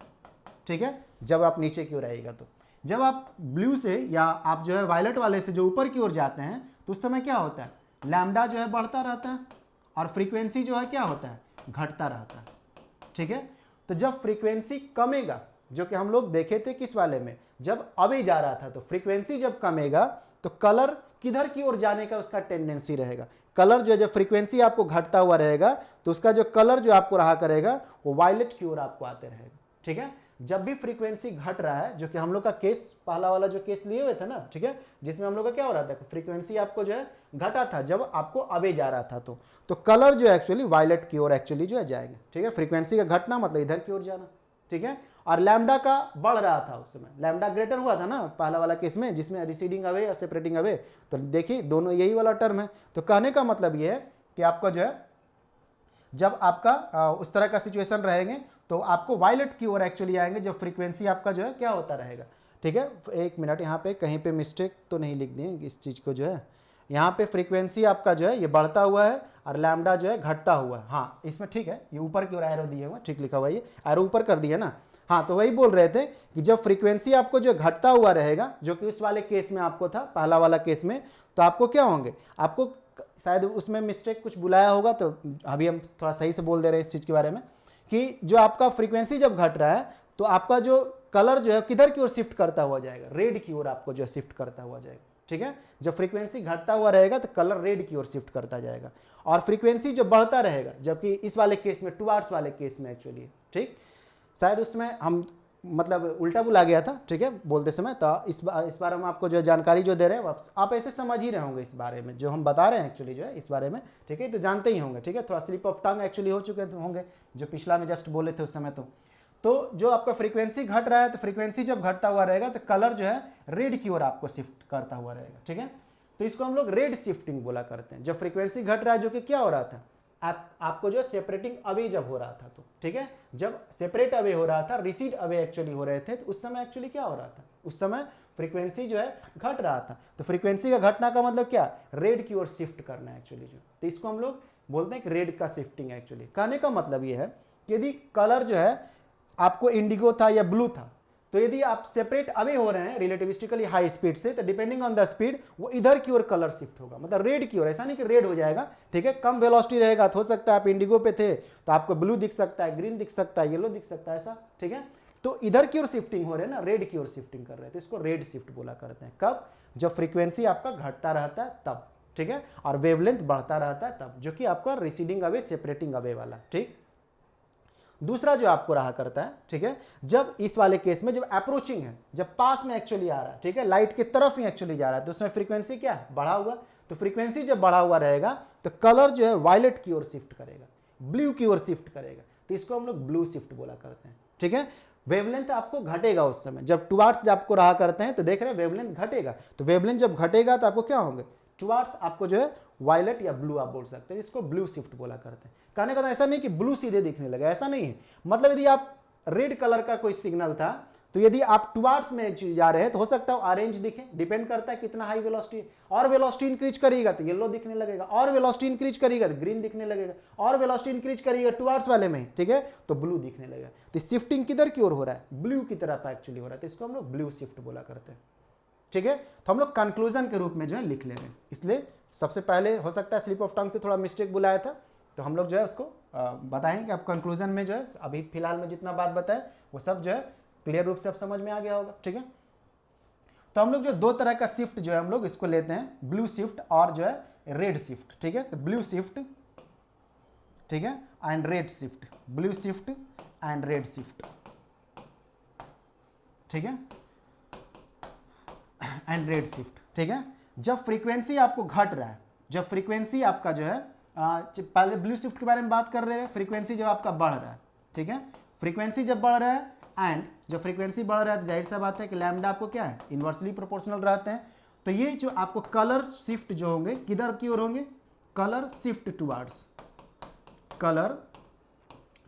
ठीक है, जब आप नीचे की ओर आएगा। तो जब आप ब्लू से या आप जो है वायलेट वाले से जो ऊपर की ओर जाते हैं तो उस समय क्या होता है, लैम्डा जो है बढ़ता रहता है और फ्रीक्वेंसी जो है क्या होता है, घटता रहता है, ठीक है। तो जब फ्रीक्वेंसी कमेगा, जो कि हम लोग देखे थे किस वाले में, जब अवे जा रहा था, तो फ्रीक्वेंसी जब कमेगा तो कलर किधर की ओर जाने का उसका टेंडेंसी रहेगा। कलर जो है, जब फ्रीक्वेंसी आपको घटता हुआ रहेगा तो उसका जो कलर जो आपको रहा करेगा वो वायलेट की ओर आपको आते रहेगा, ठीक है। जब भी फ्रीक्वेंसी घट रहा है, जो कि हम लोग का केस पहला वाला जो केस लिए हुए थे ना, ठीक है, जिसमें हम लोग का क्या हो रहा था, फ्रीक्वेंसी आपको जो है घटा था जब आपको अवे जा रहा था, तो कलर जो एक्चुअली वायलेट की ओर एक्चुअली जो है जाएंगे, ठीक है। फ्रीक्वेंसी का घटना मतलब इधर की ओर जाना, ठीक है। और लैम्डा का बढ़ रहा था उस समय, लैम्डा ग्रेटर हुआ था ना पहला वाला केस में, जिसमें रिसीडिंग अवे और सेपरेटिंग अवे, तो देखिए दोनों यही वाला टर्म है। तो कहने का मतलब ये है कि आपका जो है जब आपका उस तरह का सिचुएशन रहेंगे तो आपको वायलेट की ओर एक्चुअली आएंगे, जब फ्रीक्वेंसी आपका जो है क्या होता रहेगा, ठीक है। एक मिनट, यहाँ पे कहीं पे मिस्टेक तो नहीं लिख दिए इस चीज़ को, जो है यहाँ पे फ्रीक्वेंसी आपका जो है ये बढ़ता हुआ है और लैम्डा जो है घटता हुआ है। हाँ इसमें ठीक है, ये ऊपर की ओर एरो दिए हुआ, ठीक लिखा हुआ, ये एरो ऊपर कर दिया ना। हाँ तो वही बोल रहे थे कि जब फ्रीक्वेंसी आपको जो घटता हुआ रहेगा, जो कि उस वाले केस में आपको था पहला वाला केस में, तो आपको क्या होंगे, आपको शायद उसमें मिस्टेक कुछ बुलाया होगा, तो अभी हम थोड़ा सही से बोल दे रहे हैं इस चीज़ के बारे में कि जो आपका फ्रीक्वेंसी जब घट रहा है तो आपका जो कलर जो है किधर की ओर शिफ्ट करता हुआ जाएगा, रेड की ओर आपको जो है शिफ्ट करता हुआ जाएगा, ठीक है। जब फ्रीक्वेंसी घटता हुआ रहेगा तो कलर रेड की ओर शिफ्ट करता जाएगा। और फ्रीक्वेंसी जब बढ़ता रहेगा, जबकि इस वाले केस में 2 आवर्स वाले केस में एक्चुअली, ठीक, शायद उसमें हम मतलब उल्टा बुला गया था, ठीक है, बोलते समय। तो इस बारे में आपको जो जानकारी जो दे रहे हैं आप ऐसे समझ ही रहे होंगे इस बारे में जो हम बता रहे हैं एक्चुअली जो है इस बारे में, ठीक है, तो जानते ही होंगे, ठीक है। थोड़ा स्लिप ऑफ टंग एक्चुअली हो चुके होंगे जो पिछला में जस्ट बोले थे उस समय। तो जो आपका फ्रीक्वेंसी घट रहा है, तो फ्रीक्वेंसी जब घटता हुआ रहेगा तो कलर जो है रेड की ओर आपको शिफ्ट करता हुआ रहेगा, ठीक है। तो इसको हम लोग रेड शिफ्टिंग बोला करते हैं। जब फ्रीक्वेंसी घट रहा है, जो कि क्या हो रहा था, आपको जो सेपरेटिंग अवे जब हो रहा था, तो ठीक है, जब सेपरेट अवे हो रहा था, रिसीड अवे एक्चुअली हो रहे थे, तो उस समय एक्चुअली क्या हो रहा था, उस समय फ्रीक्वेंसी जो है घट रहा था। तो फ्रीक्वेंसी का घटना का मतलब क्या, रेड की ओर शिफ्ट करना है एक्चुअली जो, तो इसको हम लोग बोलते हैं कि रेड का शिफ्टिंग एक्चुअली। कहने का मतलब ये है कि यदि कलर जो है आपको इंडिगो था या ब्लू था, तो यदि आप सेपरेट अवे हो रहे हैं रिलेटिविस्टिकली हाई स्पीड से, तो डिपेंडिंग ऑन द स्पीड वो इधर की ओर कलर शिफ्ट होगा, मतलब रेड की ओर। ऐसा नहीं कि रेड हो जाएगा, ठीक है, कम वेलोसिटी रहेगा तो हो सकता है आप इंडिगो पे थे तो आपको ब्लू दिख सकता है, ग्रीन दिख सकता है, येलो दिख सकता है, ऐसा, ठीक है। तो इधर की ओर शिफ्टिंग हो रहे हैं ना, रेड की ओर शिफ्टिंग कर रहे हैं, तो इसको रेड शिफ्ट बोला करते हैं। कब? जब फ्रीक्वेंसी आपका घटता रहता है तब, ठीक है, और वेवलेंथ बढ़ता रहता है तब, जो कि आपका रिसीडिंग अवे सेपरेटिंग अवे वाला, ठीक। दूसरा जो आपको रहा करता है, ठीक है, जब इस वाले केस में जब अप्रोचिंग है, जब पास में एक्चुअली आ रहा है, ठीक है, लाइट की तरफ ही एक्चुअली जा रहा है, तो उसमें फ्रीक्वेंसी क्या है? बढ़ा हुआ। तो फ्रीक्वेंसी जब बढ़ा हुआ रहेगा तो कलर जो है वायलेट की ओर शिफ्ट करेगा, ब्लू की ओर शिफ्ट करेगा, तो इसको हम लोग ब्लू शिफ्ट बोला करते हैं, ठीक है। वेवलेंथ आपको घटेगा उस समय, जब टुवार्ड्स आपको रहा करते हैं तो देख रहे हैं वेवलेंथ घटेगा, तो वेवलेंथ जब घटेगा तो आपको क्या होंगे? टुवार्ड्स आपको जो है वायलेट या ब्लू आप बोल सकते हैं, इसको ब्लू शिफ्ट बोला करते हैं। कहने का तो ऐसा नहीं कि ब्लू सीधे दिखने लगा, ऐसा नहीं है, मतलब यदि आप रेड कलर का कोई सिग्नल था तो यदि आप टुवार्ड्स में जा रहे हैं तो हो सकता है ऑरेंज दिखे, डिपेंड करता है कितना हाई वेलोसिटी, और वेलोसिटी इंक्रीज करेगा तो येलो दिखने लगेगा, और वेलोसिटी इंक्रीज करेगा तो ग्रीन दिखने लगेगा, और वेलोसिटी इंक्रीज करेगा टुवार्ड्स वाले में, ठीक है, तो ब्लू दिखने लगेगा। तो शिफ्टिंग किधर की ओर हो रहा है? ब्लू की तरफ एक्चुअली हो रहा है, तो इसको हम लोग ब्लू शिफ्ट बोला करते हैं, ठीक है। तो हम लोग कंक्लूजन के रूप में जो है लिख ले रहे हैं, इसलिए सबसे पहले हो सकता है स्लिप ऑफ टंग से थोड़ा मिस्टेक बुलाया था, तो हम लोग जो है उसको बताएंगे कि आप कंक्लूजन में जो है अभी फिलहाल में जितना बात बताएं वो सब जो है क्लियर रूप से अब समझ में आ गया होगा, ठीक है। तो हम लोग जो दो तरह का शिफ्ट जो है हम लोग इसको लेते हैं, ब्लू शिफ्ट और जो है रेड शिफ्ट, ठीक है। तो ब्लू शिफ्ट, ठीक है, and red shift, blue shift and red shift, ठीक है, एंड रेड शिफ्ट, ठीक है। जब फ्रीक्वेंसी आपको घट रहा है, जब फ्रीक्वेंसी आपका जो है पहले ब्लू शिफ्ट के बारे में बात कर रहे हैं, फ्रीक्वेंसी जब आपका बढ़ रहा है, ठीक है, फ्रीक्वेंसी जब बढ़ रहा है एंड जब फ्रीक्वेंसी बढ़ रहा है तो जाहिर सा बात है कि लैम्डा आपको क्या है? इन्वर्सली प्रोपोर्शनल रहते हैं। तो ये जो आपको कलर शिफ्ट जो होंगे किधर की ओर होंगे? Colour shift towards, colour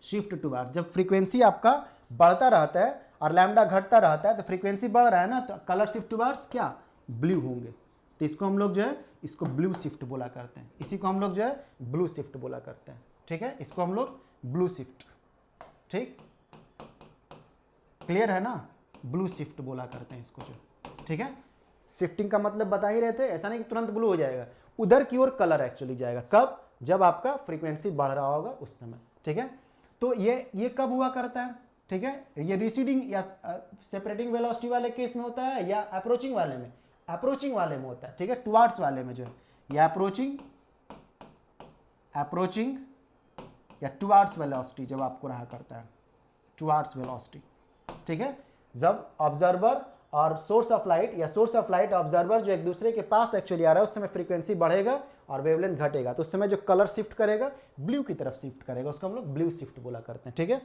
shift towards. जब फ्रीक्वेंसी आपका बढ़ता रहता है और लैम्डा घटता रहता है तो फ्रीक्वेंसी बढ़ रहा है ना, तो कलर शिफ्ट टुवार्ड्स क्या? ब्लू होंगे, तो इसको हम लोग जो है इसको ब्लू शिफ्ट बोला करते हैं, इसी को हम लोग जो है ब्लू शिफ्ट बोला करते हैं, ठीक है, इसको हम लोग ब्लू शिफ्ट, ठीक, क्लियर है ना? ब्लू शिफ्ट बोला करते हैं इसको जो, ठीक है। शिफ्टिंग का मतलब बता ही रहे थे, ऐसा नहीं कि तुरंत ब्लू हो जाएगा, उधर की ओर कलर एक्चुअली जाएगा, कब? जब आपका फ्रीक्वेंसी बढ़ रहा होगा उस समय, ठीक है। तो ये कब हुआ करता है, ठीक है, ये रिसीडिंग या सेपरेटिंग वेलोसिटी वाले केस में होता है या अप्रोचिंग वाले में? अप्रोचिंग वाले में होता है, ठीक है, टुवार्ड्स वाले में जो है या अप्रोचिंग या टुवार्ड्स वेलोसिटी जब आपको रहा करता है, टुवार्ड्स वेलोसिटी, ठीक है। जब ऑब्जर्वर और सोर्स ऑफ लाइट या सोर्स ऑफ लाइट ऑब्जर्वर जो एक दूसरे के पास एक्चुअली आ रहा है उस समय फ्रीक्वेंसी बढ़ेगा और वेवलेंथ घटेगा, तो उस समय जो कलर शिफ्ट करेगा ब्लू की तरफ शिफ्ट करेगा, उसको हम लोग ब्लू शिफ्ट बोला करते हैं, ठीक है।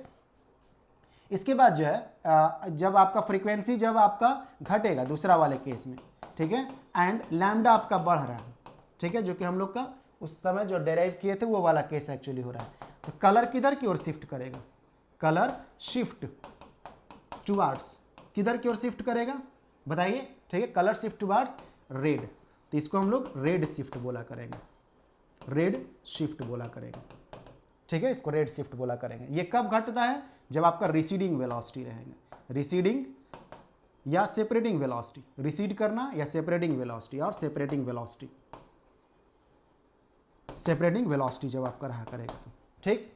इसके बाद जो है जब आपका फ्रीक्वेंसी जब आपका घटेगा दूसरा वाले केस में, ठीक है, एंड लैम्डा आपका बढ़ रहा है, ठीक है, जो कि हम लोग का उस समय जो डेराइव किए थे वो वाला केस एक्चुअली हो रहा है, तो कलर किधर की ओर शिफ्ट करेगा? कलर शिफ्ट टुवार्ड्स, किधर की ओर शिफ्ट करेगा बताइए, ठीक है, कलर शिफ्ट टुवार्ड्स रेड, तो इसको हम लोग रेड शिफ्ट बोला करेंगे, रेड शिफ्ट बोला करेंगे, ठीक है, इसको रेड शिफ्ट बोला करेंगे। ये कब घटता है? जब आपका रिसीडिंग वेलोसिटी रहेगा, रिसीडिंग या सेपरेटिंग वेलोसिटी, रिसीड करना या सेपरेटिंग वेलोसिटी, और सेपरेटिंग वेलोसिटी, सेपरेटिंग वेलोसिटी जब आपका रहा करेगा तो, ठीक।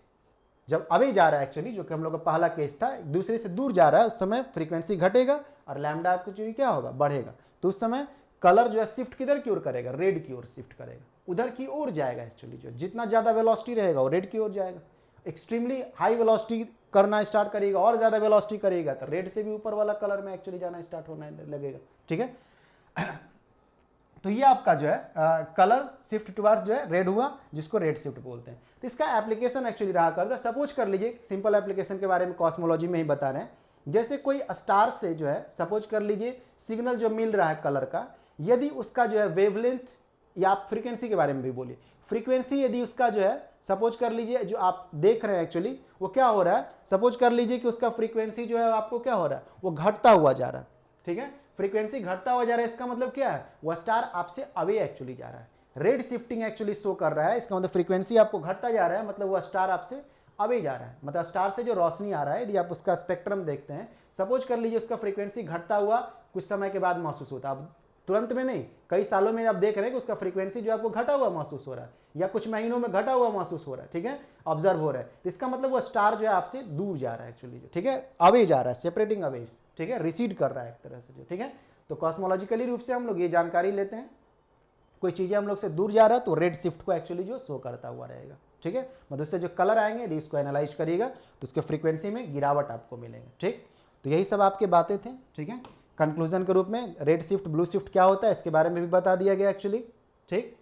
जब अवे जा रहा है एक्चुअली, जो कि हम लोग का पहला केस था, एक दूसरे से दूर जा रहा है, उस समय फ्रीक्वेंसी घटेगा और लैम्डा आपको जो क्या होगा? बढ़ेगा, तो उस समय कलर जो है शिफ्ट किधर की ओर करेगा? रेड की ओर शिफ्ट करेगा, उधर की ओर जाएगा एक्चुअली, जो जितना ज़्यादा वेलोसिटी रहेगा वो रेड की ओर जाएगा। एक्सट्रीमली हाई वेलोसिटी करना स्टार्ट करेगा और ज़्यादा वेलोसिटी करेगा तो रेड से भी ऊपर वाला कलर में एक्चुअली जाना स्टार्ट होने लगेगा, ठीक है। तो ये आपका जो है कलर शिफ्ट टुवार्ड्स जो है रेड हुआ, जिसको रेड शिफ्ट बोलते हैं। तो इसका एप्लीकेशन एक्चुअली रहा करता है, सपोज कर लीजिए, सिंपल एप्लीकेशन के बारे में कॉस्मोलॉजी में ही बता रहे हैं, जैसे कोई स्टार से जो है सपोज कर लीजिए सिग्नल जो मिल रहा है कलर का, यदि उसका जो है वेवलेंथ, या आप फ्रीक्वेंसी के बारे में भी बोलिए, फ्रीक्वेंसी यदि उसका जो है सपोज कर लीजिए जो आप देख रहे हैं एक्चुअली वो क्या हो रहा है, सपोज कर लीजिए कि उसका फ्रीक्वेंसी जो है आपको क्या हो रहा है, वो घटता हुआ जा रहा है, ठीक है, फ्रीक्वेंसी घटता हुआ जा रहा है, इसका मतलब क्या है? वह स्टार आपसे अवे एक्चुअली जा रहा है, रेड शिफ्टिंग एक्चुअली शो कर रहा है, इसका मतलब फ्रीक्वेंसी आपको घटता जा रहा है, मतलब वह स्टार आपसे अवे जा रहा है, मतलब स्टार से जो रोशनी आ रहा है, यदि आप उसका स्पेक्ट्रम देखते हैं, सपोज कर लीजिए उसका फ्रीक्वेंसी घटता हुआ कुछ समय के बाद महसूस होता है। अब तुरंत में नहीं, कई सालों में आप देख रहे हैं कि उसका फ्रीक्वेंसी जो आपको घटा हुआ महसूस हो रहा है, या कुछ महीनों में घटा हुआ महसूस हो रहा है, ठीक है, ऑब्जर्व हो रहा है। तो इसका मतलब वो स्टार जो है आपसे दूर जा रहा है एक्चुअली, ठीक है, अवे जा रहा है, सेपरेटिंग अवे, ठीक है, रिसीड कर रहा है एक तरह से जो, ठीक है। तो कॉस्मोलॉजिकली रूप से हम लोग ये जानकारी लेते हैं, कोई चीज़ें हम लोग से दूर जा रहा है तो रेड शिफ्ट को एक्चुअली जो शो करता हुआ रहेगा, ठीक है। मतलब उससे जो कलर आएंगे यदि इसको एनालाइज करिएगा तो उसके फ्रीक्वेंसी में गिरावट आपको मिलेंगे, ठीक। तो यही सब आपके बातें थे, ठीक है। कंक्लूजन के रूप में रेड शिफ्ट ब्लू शिफ्ट क्या होता है इसके बारे में भी बता दिया गया एक्चुअली, ठीक।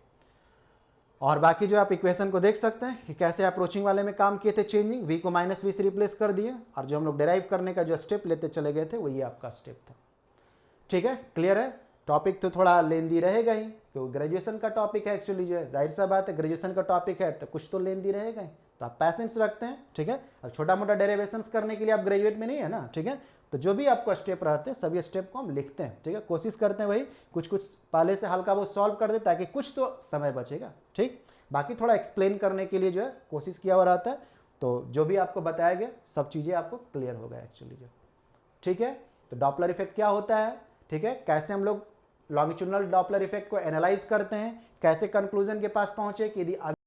और बाकी जो आप इक्वेशन को देख सकते हैं कि कैसे अप्रोचिंग वाले में काम किए थे, चेंजिंग वी को -v से रिप्लेस कर दिए, और जो हम लोग डेराइव करने का जो स्टेप लेते चले गए थे वो ये आपका स्टेप था, ठीक है। क्लियर है। टॉपिक तो थोड़ा लेंदी रहेगा ही, क्योंकि ग्रेजुएशन का टॉपिक है एक्चुअली जो है, जाहिर सा बात है ग्रेजुएशन का टॉपिक है तो कुछ तो लेंदी रहेगा ही, तो आप पैसेंस रखते हैं, ठीक है। अब छोटा मोटा डेरिवेशंस करने के लिए आप ग्रेजुएट में नहीं है ना, ठीक है। तो जो भी आपको स्टेप रहते हैं सभी स्टेप को हम लिखते हैं, ठीक है, कोशिश करते हैं वही कुछ कुछ पहले से हल्का वो सॉल्व कर दे ताकि कुछ तो समय बचेगा, ठीक। बाकी थोड़ा एक्सप्लेन करने के लिए जो है कोशिश किया हुआ रहता है, तो जो भी आपको बताया गया सब चीज़ें आपको क्लियर होगा एक्चुअली जो, ठीक है। तो डॉपलर इफेक्ट क्या होता है, ठीक है, कैसे हम लोग लॉन्गिट्यूडनल डॉपलर इफेक्ट को एनालाइज करते हैं, कैसे कंक्लूजन के पास पहुंचे कि यदि